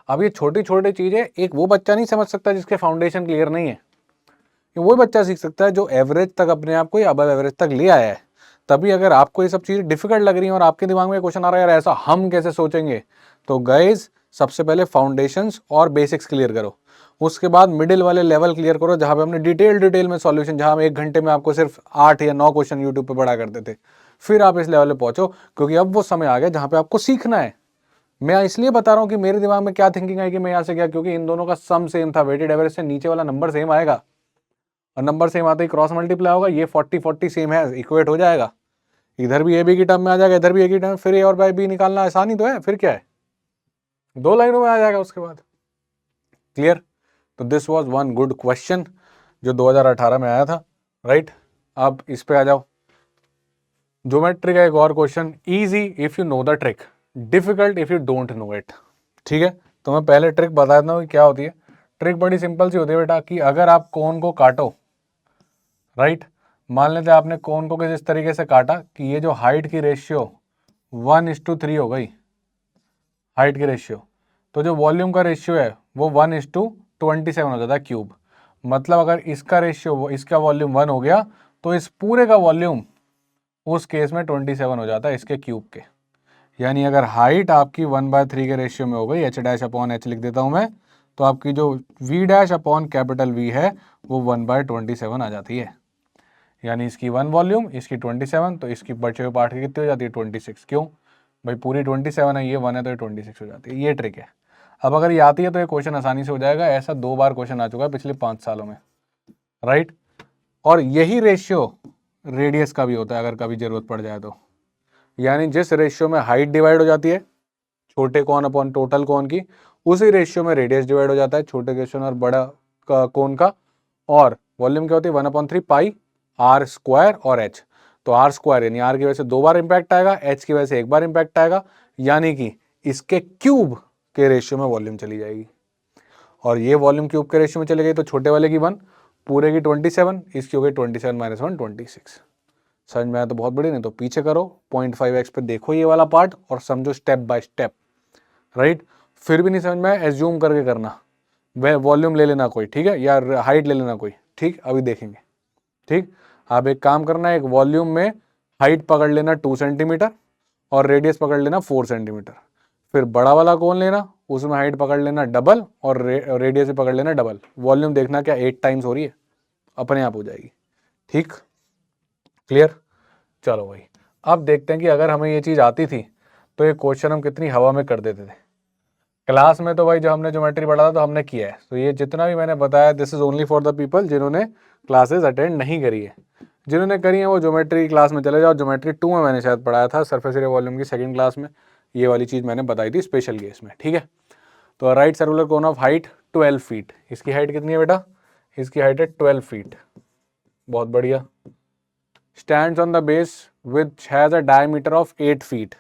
अब ये छोटी छोटी चीजें एक वो बच्चा नहीं समझ सकता जिसके फाउंडेशन क्लियर नहीं है, ये वो बच्चा सीख सकता है जो एवरेज तक अपने आप को या अबव एवरेज तक ले आया है। तभी अगर आपको ये सब चीजें डिफिकल्ट लग रही हैं और आपके दिमाग में क्वेश्चन आ रहा है यार ऐसा हम कैसे सोचेंगे, तो गाइज सबसे पहले फाउंडेशंस और बेसिक्स क्लियर करो, उसके बाद मिडिल वाले लेवल क्लियर करो जहां पे हमने डिटेल में सॉल्यूशन, जहां हम 1 घंटे में आपको सिर्फ 8 या 9 क्वेश्चन यूट्यूब पे पढ़ा करते थे, फिर आप इस लेवल पे पहुंचो, क्योंकि अब वो समय आ गया जहां पे आपको सीखना है। मैं इसलिए बता रहा हूं कि मेरे दिमाग में क्या थिंकिंग आई कि मैं यहां से गया, क्योंकि इन दोनों का सम सेम था, वेटेड एवरेज से नीचे वाला नंबर सेम आएगा और नंबर सेम आते ही क्रॉस मल्टीप्लाई होगा, ये 40-40 सेम है, इक्वेट हो जाएगा, इधर भी ए बी की टर्म में आ जाएगा, इधर भी ए की टर्म, फिर ए और बाई बी निकालना आसानी तो है, फिर क्या है 2 लाइनों में आ जाएगा उसके बाद। क्लियर? तो this was one good question जो 2018 में आया था राइट। अब इस पे आ जाओ, ज्योमेट्री का एक और question, easy if you know the trick, difficult if you don't know it. ठीक है, तो मैं पहले ट्रिक बता देता हूँ कि क्या होती है। ट्रिक बड़ी सिंपल सी होती है बेटा, कि अगर आप कोन को काटो राइट, मान लेते हैं आपने कोन को किस तरीके से काटा कि ये जो हाइट की रेशियो 1:3 हो गई, हाइट की रेशियो, तो जो वॉल्यूम का रेशियो है वो 1:27 हो जाता है क्यूब। मतलब अगर इसका रेशियो, इसका वॉल्यूम 1 हो गया तो इस पूरे का वॉल्यूम उस केस में 27 हो जाता है इसके क्यूब के। यानी अगर हाइट आपकी 1/3 के रेशियो में हो गई, h' लिख देता हूं मैं, तो आपकी जो V' है वो 1/27 आ जाती है। यानी इसकी 1 वॉल्यूम, इसकी 27, तो इसकी बचे हुए पार्ट की कितनी हो जाती है 26। क्यों भाई, पूरी 27 है, ये 1 है तो ये 26 हो जाती है। ये ट्रिक है। अब अगर ये आती है तो ये क्वेश्चन आसानी से हो जाएगा, ऐसा 2 बार क्वेश्चन आ चुका है पिछले 5 सालों में राइट। और यही रेशियो रेडियस का भी होता है अगर कभी जरूरत पड़ जाए तो, यानी जिस रेशियो में हाइट डिवाइड हो जाती है छोटे कोन अपॉन टोटल कोन की, उसी रेशियो में रेडियस डिवाइड हो जाता है छोटे क्वेश्चन और बड़ा कोन का। और वॉल्यूम क्या होती है 1/3 पाई आर स्क्वायर और एच, तो आर स्क्वायर यानी आर की वजह से 2 बार इंपैक्ट आएगा, एच की वजह से 1 बार इंपैक्ट आएगा, यानी कि इसके क्यूब के रेशियो में वॉल्यूम चली जाएगी, और ये वॉल्यूम क्यूब के रेशियो में चली गई तो छोटे वाले की 1, पूरे की 27, इसकी हो गई 27 - 1 26। समझ में आया तो बहुत बढ़िया, नहीं तो पीछे करो 0.5x पे देखो ये वाला पार्ट और समझो स्टेप बाय स्टेप, राइट। फिर भी नहीं समझ में आया, एज्यूम करके करना, वह वॉल्यूम ले लेना कोई, ठीक है, या हाइट ले लेना कोई, ठीक, अभी देखेंगे, ठीक। आप एक काम करना है, एक वॉल्यूम में हाइट पकड़ लेना 2 सेंटीमीटर और रेडियस पकड़ लेना 4 सेंटीमीटर, फिर बड़ा वाला कौन लेना, उसमें हाइट पकड़ लेना डबल और रेडियस भी पकड़ लेना डबल, वॉल्यूम देखना क्या 8 टाइम्स हो रही है, अपने आप हो जाएगी, ठीक, क्लियर। चलो भाई, अब देखते हैं कि अगर हमें ये चीज़ आती थी तो ये क्वेश्चन हम कितनी हवा में कर देते थे। क्लास में तो भाई जो हमने ज्योमेट्री पढ़ा था तो हमने किया है, तो ये जितना भी मैंने बताया this is only for the people जिन्होंने क्लासेस अटेंड नहीं करी है। जिन्होंने करी है वो ज्योमेट्री क्लास में चले जाओ, ज्योमेट्री 2 में मैंने शायद पढ़ाया था, सरफेस एरिया वॉल्यूम की सेकंड क्लास में ये वाली चीज़ मैंने बताई थी स्पेशल केस में, ठीक है। तो right circular cone of height 12 feet, इसकी हाइट कितनी है बेटा, इसकी हाइट है 12 फीट, बहुत बढ़िया। Stands on the base which has a diameter of 8 feet,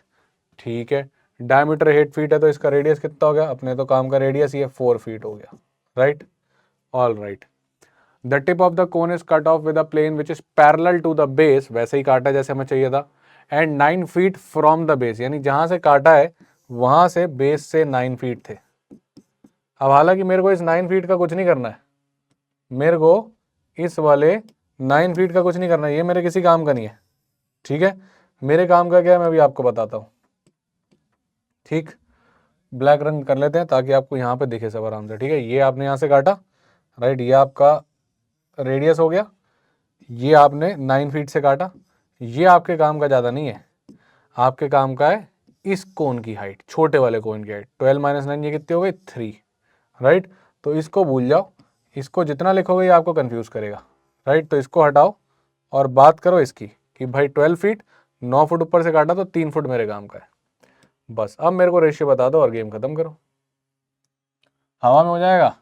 ठीक है, डायमीटर 8 फीट है तो इसका रेडियस कितना हो गया, अपने तो काम का रेडियस ही है 4 फीट हो गया, right, all right. The tip of the cone is cut off with a plane which is parallel to the base, वैसे ही काटा जैसे हमें चाहिए था, and 9 feet from the base, यानी जहां से काटा है वहां से बेस से 9 फीट थे। अब हालांकि मेरे को इस 9 फीट का कुछ नहीं करना है, मेरे को इस वाले 9 फीट का कुछ नहीं करना है, ये मेरे किसी काम का नहीं है, ठीक है। मेरे काम का क्या है मैं अभी आपको बताता हूँ, ठीक। ब्लैक रंग कर लेते हैं ताकि आपको यहाँ पे दिखे सब आराम से, ठीक है। ये आपने यहाँ से काटा, राइट, ये आपका रेडियस हो गया, ये आपने 9 फीट से काटा, ये आपके काम का ज़्यादा नहीं है, आपके काम का है इस कोन की हाइट, छोटे वाले कोन की हाइट 12 - 9 ये कितनी हो गई 3, राइट। तो इसको भूल जाओ, इसको जितना लिखोगे ये आपको कंफ्यूज करेगा, राइट। तो इसको हटाओ और बात करो इसकी कि भाई 12 फीट 9 फुट ऊपर से काटा तो 3 फुट मेरे काम का है, बस। अब मेरे को रेशियो बता दो और गेम खत्म करो, हवा में हो जाएगा।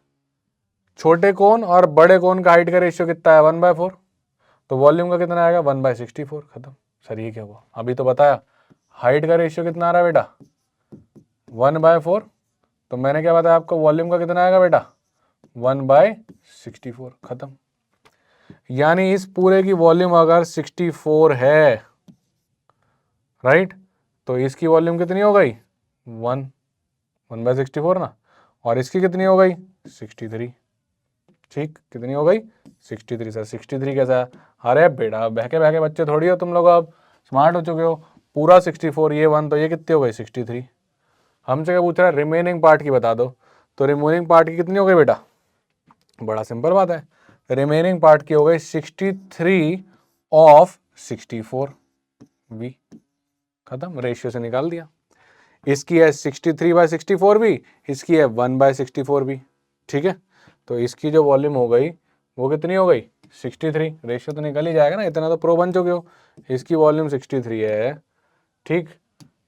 छोटे कोन और बड़े कोन का हाइट का रेशियो कितना है 1/4, तो वॉल्यूम का कितना आएगा 1/64, खत्म। सर ये क्या हुआ, अभी तो बताया हाइट का रेशियो कितना आ रहा है बेटा 1/4, तो मैंने क्या बताया आपको वॉल्यूम का कितना आएगा बेटा 1/64, खत्म। यानी इस पूरे की वॉल्यूम अगर 64 है, राइट, तो इसकी वॉल्यूम कितनी हो गई 1/64 ना, और इसकी कितनी हो गई 63, ठीक, कितनी हो गई 63। सर 63 कैसा है, अरे बेटा बहके बहके बच्चे थोड़ी हो तुम लोग, अब स्मार्ट हो चुके हो, पूरा 64, ये 1 तो ये कितनी हो गई 63। हमसे क्या पूछ रहा है रिमेनिंग पार्ट की बता दो, तो रिमेनिंग पार्ट की कितनी हो गई बेटा, बड़ा सिंपल बात है, रिमेनिंग पार्ट की हो गई 63 ऑफ 64 भी, खत्म, रेशियो से निकाल दिया। इसकी है 63/64 भी, इसकी है 1/64 भी, ठीक है। तो इसकी जो वॉल्यूम हो गई वो कितनी हो गई 63, रेशियो तो निकल ही जाएगा ना, इतना तो प्रो बन चुके हो। इसकी वॉल्यूम 63 है, ठीक,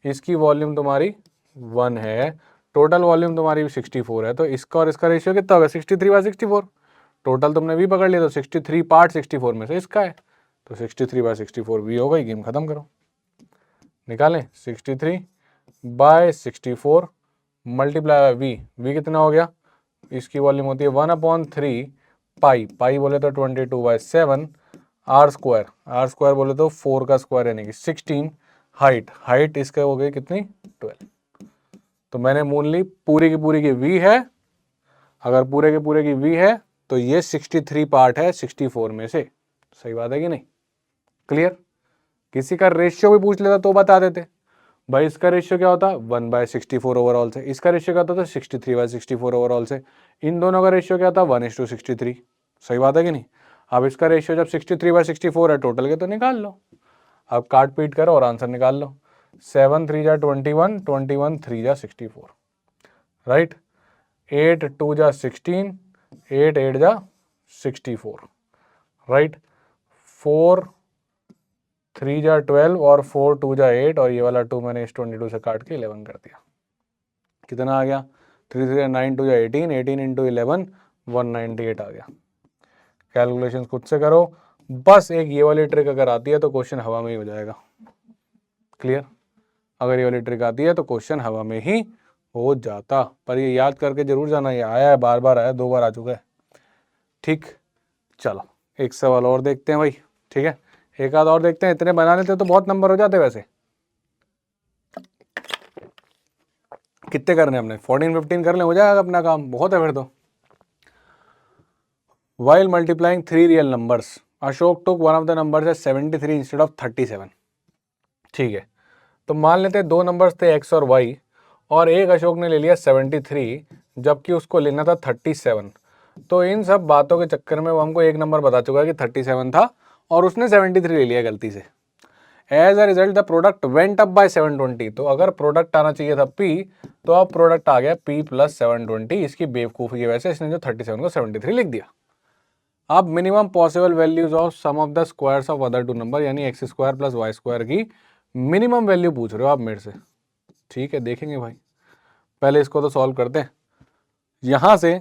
इसकी वॉल्यूम तुम्हारी 1 है, टोटल वॉल्यूम तुम्हारी 64 है, तो इसका और इसका रेशियो कितना होगा 63/64, टोटल तुमने भी पकड़ लिया, तो 63 पार्ट 64 में से इसका है, तो 63/64 भी हो गई, गेम खत्म करो, निकालें 63/64 मल्टीप्लाई बाय वी कितना हो गया, इसकी वॉल्यूम होती है 1/3 पाई, पाई बोले तो 22/7, आर स्क्वायर बोले तो 4 का स्क्वायर यानी कि 16, हाइट इसका हो गई कितनी 12। तो मैंने मूल ली पूरी की वी है, अगर पूरे की वी है तो ये 63 पार्ट है 64 में से, सही बात है कि नहीं, क्लियर। किसी का रेशियो भी पूछ लेता तो बता देते, भाई इसका रेशियो क्या होता 1/64 ओवरऑल से, इसका रेशियो क्या होता था 63/64 ओवरऑल से, इन दोनों का रेशियो क्या था 1:63, सही बात है कि नहीं। अब इसका रेशियो जब 63/64 है टोटल के, तो निकाल लो, अब काट पीट करो और आंसर निकाल लो, 7 3 जा 21, 21 3 जा 64, राइट, 8 2 जा 16, 8 8 जा 64, राइट, 4 3 जा 12 और 4 2 जा 8, और ये वाला 2 मैंने इस 22 से काट के 11 कर दिया, कितना आ गया 3 3 9 2 जा 18, 18 इंटू 11 198 आ गया। कैलकुलेशन खुद से करो, बस एक ये वाली ट्रिक अगर आती है तो क्वेश्चन हवा में ही हो जाएगा, क्लियर। अगर ये वाली ट्रिक आती है तो क्वेश्चन हवा में ही हो जाता, पर ये याद करके जरूर जाना, ये आया है, बार बार आया, 2 बार आ चुका है। ठीक, चलो एक सवाल और देखते हैं भाई। ठीक है, एक आध और देखते हैं, इतने बना लेते तो बहुत नंबर हो जाते वैसे। कितने करने हमने, 14-15 कर ले, हो जाएगा अपना काम, बहुत है फिर तो। While multiplying 3 real numbers, Ashok took one of the numbers as 73 instead of 37. ठीक है, तो मान लेते हैं 2 नंबर्स थे x और y, और एक अशोक ने ले लिया 73, जबकि उसको लेना था 37। तो इन सब बातों के चक्कर में वो हमको एक नंबर बता चुका है कि 37 था और उसने 73 ले लिया गलती से। As a result the product went up by 720। तो अगर प्रोडक्ट आना चाहिए था p, तो अब प्रोडक्ट आ गया p प्लस 720। इसकी बेवकूफ़ी की वजह से इसने जो 37 को 73 लिख दिया। अब minimum possible values of sum of the squares of other two number, यानी X square plus Y square की मिनिमम वैल्यू पूछ रहे हो आप मेरे से। ठीक है, देखेंगे भाई, पहले इसको तो सॉल्व करते हैं। यहां से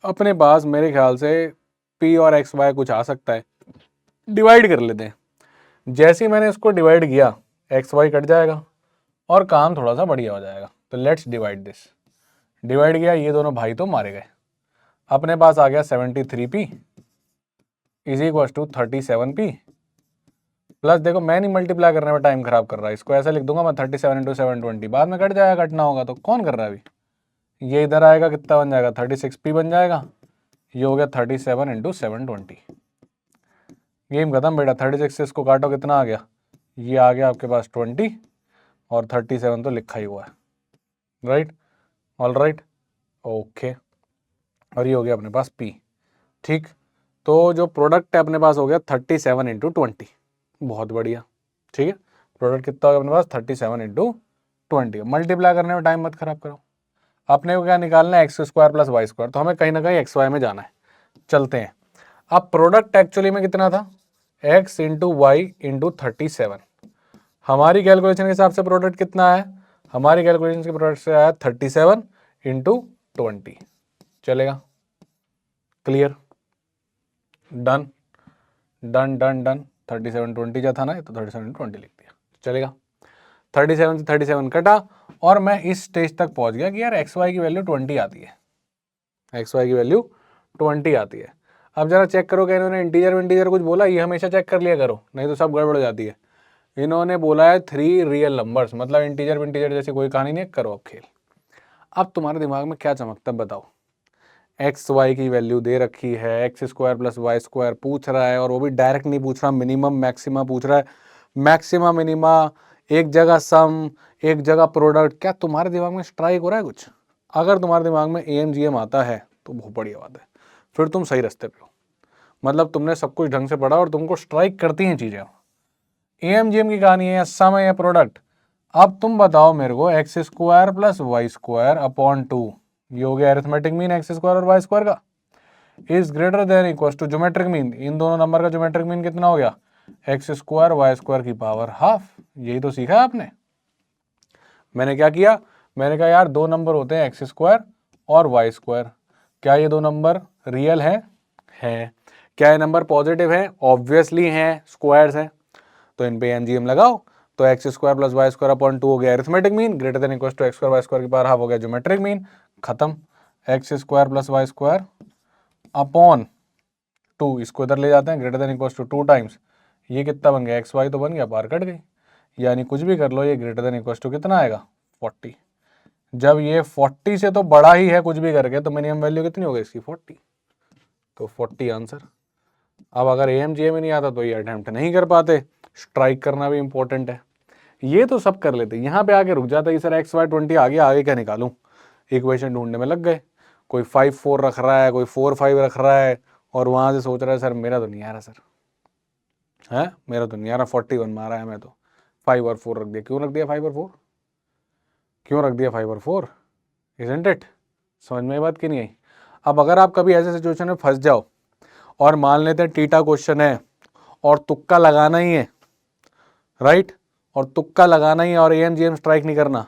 अपने पास मेरे ख्याल से p और एक्स वाई कुछ आ सकता है, डिवाइड कर लेते हैं। जैसे ही मैंने इसको डिवाइड किया, एक्स वाई कट जाएगा और काम थोड़ा सा बढ़िया हो जाएगा। तो लेट्स डिवाइड दिस। डिवाइड किया, ये दोनों भाई तो मारे गए। अपने पास आ गया 73p is equal to 37p plus, देखो मैं नहीं मल्टीप्लाई करने में टाइम खराब कर रहा है, इसको ऐसा लिख दूंगा मैं 37 इंटू 720। बाद में कट जाएगा, कटना होगा तो कौन कर रहा है अभी। ये इधर आएगा, कितना बन जाएगा, 36p बन जाएगा। ये हो गया 37 इंटू 720। गेम खत्म बेटा। 36 से इसको काटो, कितना आ गया, ये आ गया आपके पास 20, और 37 तो लिखा ही हुआ है, राइट। ऑल राइट, ओके, और ये हो गया अपने पास p। ठीक, तो जो प्रोडक्ट है अपने पास हो गया 37 इंटू 20, बहुत बढ़िया। ठीक है, प्रोडक्ट कितना हो गया अपने पास, 37 इंटू 20। मल्टीप्लाई करने में टाइम मत खराब करो। अपने को क्या निकालना है, x square plus Y square, तो हमें कहीं ना कहीं एक्स वाई में जाना है। चलते हैं। अब प्रोडक्ट एक्चुअली में कितना था, एक्स इंटू वाई इंटू 37। हमारी कैलकुलेशन के हिसाब से प्रोडक्ट कितना है, हमारी कैलकुलेशन के प्रोडक्ट से आया 37 इंटू 20। चलेगा, clear, done done done done. 37 20 जो था ना, तो 37 20 लिख दिया, चलेगा। 37 से 37 कटा, और मैं इस स्टेज तक पहुंच गया कि यार एक्स वाई की वैल्यू 20 आती है, एक्स वाई की वैल्यू 20 आती है। अब जरा चेक करो कि इन्होंने इंटीजर विंटीजर कुछ बोला, ये हमेशा चेक कर लिया करो, नहीं तो सब गड़बड़ हो जाती है। इन्होंने बोला है 3 रियल नंबर्स, मतलब इंटीजर विंटीजर जैसी कोई कहानी नहीं, करो अब खेल। अब तुम्हारे दिमाग में क्या चमकता है बताओ। एक्स वाई की वैल्यू दे रखी है, x square plus Y square पूछ रहा है, और वो भी डायरेक्ट नहीं पूछ रहा, मिनिमम मैक्सिमा पूछ रहा है। मैक्सिमा मिनिमा, एक जगह सम, एक जगह प्रोडक्ट। क्या तुम्हारे दिमाग में स्ट्राइक हो रहा है कुछ? अगर तुम्हारे दिमाग में AMGM आता है तो बहुत बढ़िया बात है, फिर तुम सही रास्ते पे हो। मतलब तुमने सब कुछ ढंग से पढ़ा और तुमको स्ट्राइक करती हैं चीजें। AMGM की कहानी है, या सम है या प्रोडक्ट। अब तुम बताओ मेरे को, X square plus Y square upon 2, ये हो गया अरिथमेटिक मीन एक्स स्क्वायर और वाई स्क्वायर का, is greater than equal to geometric mean. इन दोनों नंबर का ज्योमेट्रिक मीन कितना हो गया, एक्स स्क्वायर वाई स्क्वायर की पावर हाफ। यही तो सीखा है आपने। मैंने क्या किया, मैंने कहा यार 2 नंबर होते हैं एक्स स्क्वायर और वाई स्क्वायर, क्या ये 2 नंबर रियल है? क्या ये नंबर पॉजिटिव है? ऑब्वियसली है, स्क्वायर्स है, तो इन पे एमजीएम लगाओ। तो x square plus Y square upon 2 हो गया arithmetic mean, greater than equal to x square Y square की पावर हाफ हो गया ज्योमेट्रिक मीन। खत्म। X square plus Y square upon 2, इसको इधर ले जाते हैं, greater than equal to 2 times, ये कितना बन गया, एक्स वाई तो बन गया, पार कट गई। यानी कुछ भी कर लो, ये ग्रेटर देन इक्वल टू कितना आएगा, 40। जब ये 40 से तो बड़ा ही है कुछ भी करके, तो मिनिमम वैल्यू कितनी हो गई इसकी, 40। तो 40 आंसर। अब अगर AMGM ही नहीं आता तो ये अटेम्प्ट नहीं कर पाते। स्ट्राइक करना भी इंपॉर्टेंट है, ये तो सब कर लेते। यहाँ पे आके रुक जाता है सर, एक्स वाई 20 आगे क्या निकालूं, इक्वेशन ढूंढने में लग गए। कोई 5 4 रख रहा है, कोई 4 5 रख रहा है, और वहां से सोच रहा है सर मेरा तो नहीं आ रहा, सर है मेरा तो नहीं आ रहा, 41 मारा है मैं तो, 5 और 4 रख दिया। क्यों रख दिया 5 और 4, क्यों रख दिया 5 और 4, इजंट इट? समझ में ये बात की नहीं आई? अब अगर आप कभी ऐसे सिचुएशन में फंस जाओ, और मान लेते हैं टीटा क्वेश्चन है और तुक्का लगाना ही है, राइट, और तुक्का लगाना ही है और AMGM स्ट्राइक नहीं करना,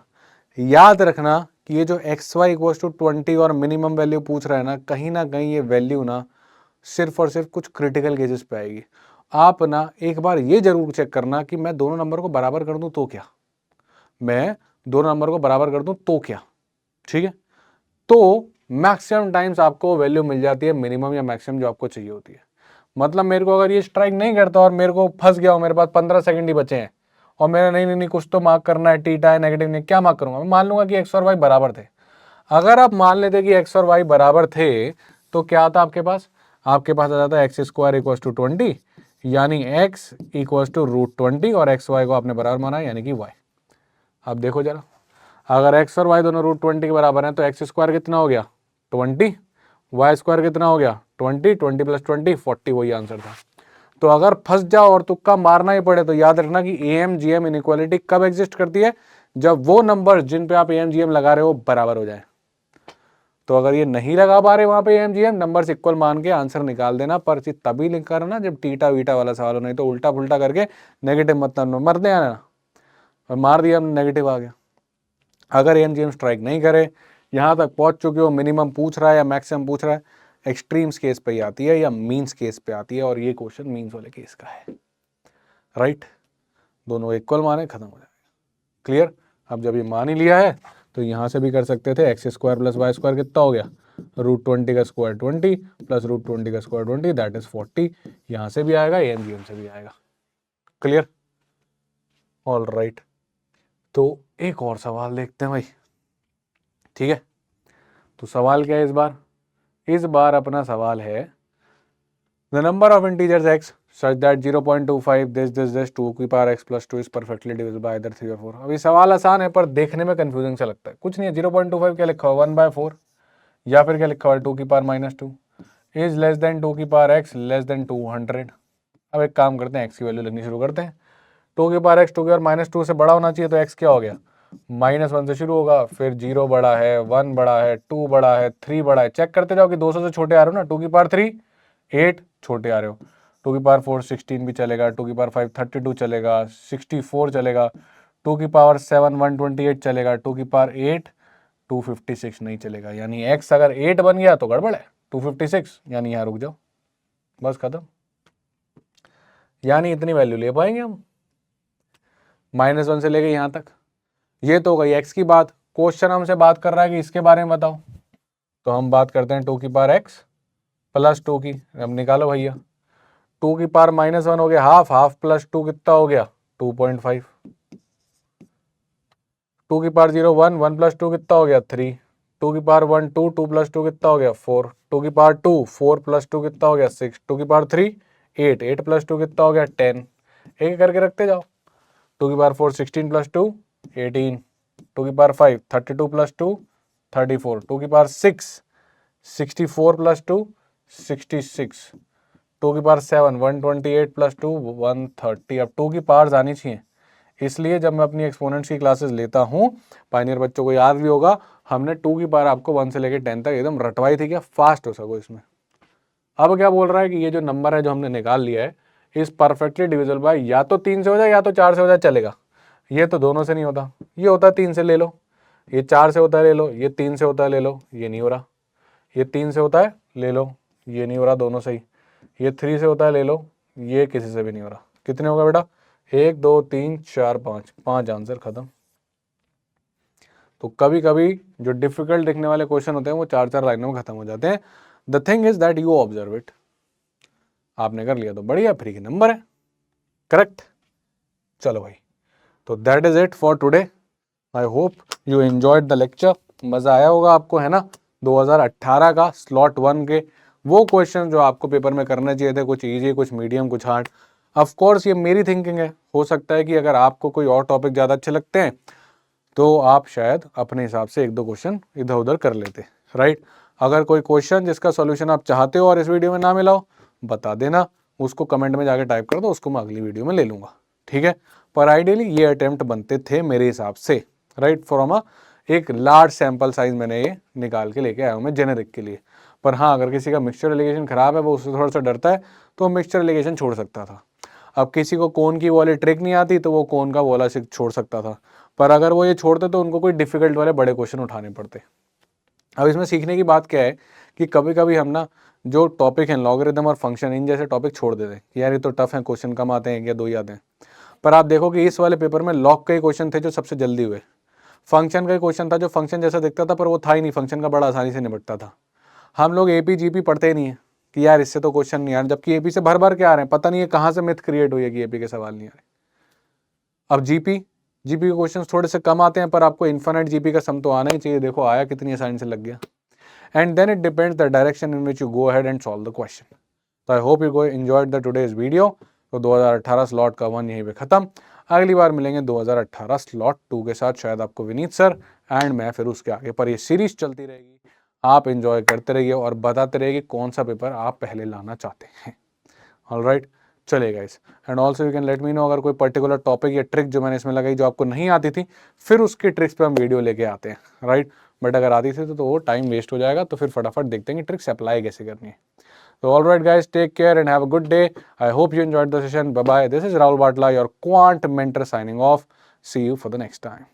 याद रखना कि ये जो एक्स वाई इक्वल टू 20 और मिनिमम वैल्यू पूछ रहा है ना कहीं ये वैल्यू ना सिर्फ और सिर्फ कुछ क्रिटिकल केसेस पे आएगी। आप ना एक बार ये जरूर चेक करना कि मैं दोनों नंबर को बराबर कर दूं तो क्या, मैं दोनों नंबर को बराबर कर दूं तो क्या, ठीक है, तो मैक्सिमम टाइम्स आपको वैल्यू मिल जाती है मिनिमम या मैक्सिमम जो आपको चाहिए होती है। मतलब मेरे को अगर ये स्ट्राइक नहीं करता और मेरे को फंस गया हो, मेरे पास 15 सेकंड ही बचे हैं और मेरा नहीं कुछ तो मार्क करना है, टीटा है, नेगेटिव नहीं, क्या मार्क करूंगा? मैं मान लूंगा कि एक्स और वाई बराबर थे। अगर आप मान लेते कि एक्स और वाई बराबर थे तो क्या आता आपके पास? आपके पास आ जाता है एक्स स्क्वायर इक्वल टू 20, यानी एक्स इक्वल टू √20 और एक्स वाई को आपने बराबर माना यानी कि वाई। अब देखो जरा, अगर एक्स और वाई दोनों √20 के बराबर हैं तो एक्स स्क्वायर कितना हो गया? 20, वाई स्क्वायर कितना हो गया? 20, 20 प्लस 20 40, वही आंसर था। तो अगर फंस जाओ और तुक्का मारना ही पड़े तो याद रखना कि एम जी एम इनइक्वालिटी कब एग्जिस्ट करती है? जब वो नंबर जिन पे आप एम जी एम लगा रहे हो बराबर हो जाए। तो अगर ये नहीं लगा पा रहे वहां पे M G M, number equal मान के आंसर निकाल देना, पर तभी लिख कर ना जब टीटा वीटा वाला सवाल हो, नहीं तो उल्टा पुल्टा करके नेगेटिव मतलब मरते आना और मार दिया हमने, नेगेटिव आ गया। अगर एम जी एम स्ट्राइक नहीं करे, यहां तक पहुंच चुके हो, मिनिमम पूछ रहा है या मैक्सिमम पूछ रहा है, एक्सट्रीम्स केस पे ही आती है या मीन्स केस पे आती है, और ये क्वेश्चन मीन्स वाले केस का है। राइट, दोनों इक्वल माने, खत्म हो जाएगा। क्लियर? अब जब ये मान ही लिया है तो यहां से भी कर सकते थे, x square plus Y square कितना हो गया? √20 का स्क्वायर 20 प्लस √20 का स्क्वायर 20, दैट इज 40। यहां से भी आएगा, एम जी एम से भी आएगा। क्लियर? ऑल राइट, तो एक और सवाल देखते हैं भाई। ठीक है, तो सवाल क्या है इस बार? इस बार अपना सवाल है the number of integers x such that 0.25 this 2 की power x plus 2 is perfectly divisible by either 3 or 4। अभी सवाल आसान है पर देखने में कंफ्यूजिंग सा लगता है। कुछ नहीं है, 0.25 क्या लिखा हुआ 1/4, या फिर क्या लिखा हुआ 2 की पावर -2 इज लेस देन 2 की पावर x लेस देन 200। अब एक काम करते हैं, x की वैल्यू लिखनी शुरू करते हैं। 2 की पावर x 2 की पावर -2 से बड़ा होना चाहिए, तो x क्या हो गया? -1 से शुरू होगा, फिर 0 बड़ा है, 1 बड़ा है, 2 बड़ा है, 3 बड़ा है। चेक करते जाओ कि 200 से छोटे आ रहे हो ना। 2 की पावर 3 8, छोटे आ रहे हो। 2 की पावर 4 16 भी चलेगा, 2 की पावर 5 32 चलेगा, 64 चलेगा, 2 की पावर 7 128 चलेगा, 2 की पावर 8 256 नहीं चलेगा। यानी x अगर 8 बन गया तो गड़बड़ है, 256, यानी यहाँ रुक जाओ, बस खत्म। यानी इतनी वैल्यू ले पाएंगे हम, -1 से लेके यहाँ तक। ये तो हो गई x की बात। क्वेश्चन हमसे बात कर रहा है कि इसके बारे में बताओ, तो हम बात करते हैं 2 की पावर x प्लस 2 की। अब निकालो भैया, 2 की पावर -1 हो गया हाफ, हाफ प्लस 2 कितना हो गया? 2.5। 2 की पावर 0 1, 1 प्लस 2 कितना हो गया? 3। 2 की पावर 1 2, 2 प्लस 2 कितना हो गया? 4। 2 की पावर 2 4 प्लस 2 कितना हो गया? 6। 2 की पावर 3 8, 8 प्लस 2 कितना हो गया? 10। एक करके रखते जाओ। 2 की पावर 4 16 प्लस 2 18। 2 की पावर 5 32 प्लस 2 34। 2 की पावर 6 64 प्लस 2 66। 2 की पावर 7 128 प्लस 2 130। अब 2 की पावर्स आनी चाहिए, इसलिए जब मैं अपनी एक्सपोनेंट्स की क्लासेस लेता हूँ, पायनियर बच्चों को याद भी होगा, हमने 2 की पावर आपको 1 से लेकर 10 तक एकदम रटवाई थी, क्या फास्ट हो सको इसमें। अब क्या बोल रहा है कि ये जो नंबर है जो हमने निकाल लिया है, इस परफेक्टली डिविजिबल बाय या तो 3 से हो जाए या तो 4 से हो जाए, चलेगा। ये तो दोनों से नहीं होता, ये होता है 3 से ले लो, ये 4 से होता है ले लो, ये 3 से होता है ले लो, ये नहीं हो रहा। ये 3 से होता है ले लो, ये नहीं हो रहा, दोनों सही। ये 3 से होता है ले लो, ये किसी से भी नहीं हो रहा। कितने होगा बेटा? 1 2 3 4 5, 5 आंसर, खत्म। तो कभी कभी जो डिफिकल्ट दिखने वाले क्वेश्चन होते हैं वो 4 लाइनों में खत्म हो जाते हैं। The thing is that you observe it. आपने कर लिया तो बढ़िया, फ्री के नंबर है, करेक्ट। चलो भाई, तो that is it for today. I hope you enjoyed the lecture. मजा आया होगा आपको, है ना? 2018 का स्लॉट 1 के वो क्वेश्चन जो आपको पेपर में करने चाहिए थे, कुछ इजी, कुछ मीडियम, कुछ हार्ड। ऑफ कोर्स ये मेरी थिंकिंग है, हो सकता है कि अगर आपको कोई और टॉपिक ज़्यादा अच्छे लगते हैं तो आप शायद अपने हिसाब से 1-2 क्वेश्चन इधर उधर कर लेते, राइट। अगर कोई क्वेश्चन जिसका सॉल्यूशन आप चाहते हो और इस वीडियो में ना मिला हो, बता देना, उसको कमेंट में जाके टाइप कर दो, उसको मैं अगली वीडियो में ले लूँगा, ठीक है। पर आइडियली ये अटेम्प्ट बनते थे मेरे हिसाब से, राइट, फ्रॉम एक लार्ज सैंपल साइज मैंने ये निकाल के लेके आया हूँ मैं जेनेरिक के लिए। पर हाँ, अगर किसी का मिक्सचर एलिगेशन खराब है, वो उससे थोड़ा सा डरता है, तो मिक्सचर एलिगेशन छोड़ सकता था। अब किसी को कोन की वाली ट्रिक नहीं आती तो वो कोन का वाला छोड़ सकता था, पर अगर वो ये छोड़ते तो उनको कोई डिफिकल्ट वाले बड़े क्वेश्चन उठाने पड़ते। अब इसमें सीखने की बात क्या है कि कभी कभी हम ना जो टॉपिक हैं लॉगरिथम और फंक्शन, इन जैसे टॉपिक छोड़ देते हैं कि यार ये तो टफ है, क्वेश्चन कम आते हैं या 2 ही आते हैं। पर आप देखो कि इस वाले पेपर में लॉग के क्वेश्चन थे जो सबसे जल्दी हुए, फंक्शन का ही क्वेश्चन था जो फंक्शन जैसा दिखता था पर वो था ही नहीं, फंक्शन का बड़ा आसानी से निपटता था। हम लोग एपी जीपी पढ़ते ही नहीं है कि यार इससे तो क्वेश्चन नहीं आ रहे, जबकि एपी से भर भर के आ रहे हैं। पता नहीं है कहाँ से मिथ क्रिएट हुई है कि एपी के सवाल नहीं आ रहे। अब जीपी के क्वेश्चंस थोड़े से कम आते हैं पर आपको इन्फिनिट जीपी का सम तो आना ही चाहिए। देखो आया कितनी आसानी से लग गया। And then it depends the direction in which you go ahead and solve the question. तो I hope you go enjoyed the today's video. तो 2018 स्लॉट का 1 यहीं पे खत्म। अगली बार मिलेंगे 2018 स्लॉट 2 के साथ, शायद आपको विनीत सर एंड मैं, फिर उसके आगे पर ये सीरीज चलती रहेगी। आप एंजॉय करते रहिए और बताते रहिए कि कौन सा पेपर आप पहले लाना चाहते हैं। ऑलराइट, चलिए guys. And also you can let me know अगर कोई पर्टिकुलर टॉपिक या ट्रिक जो मैंने इसमें लगाई जो आपको नहीं आती थी, फिर उसकी ट्रिक्स पे हम वीडियो लेके आते हैं, राइट। बट अगर आती थी तो वो टाइम वेस्ट हो जाएगा, तो फिर फटाफट देखते हैं कि ट्रिक्स अप्लाई कैसे करनी है। So all right guys, take care and have a good day. I hope you enjoyed the session. Bye bye. This is Rahul Batla, your quant mentor signing off. See you for the next time.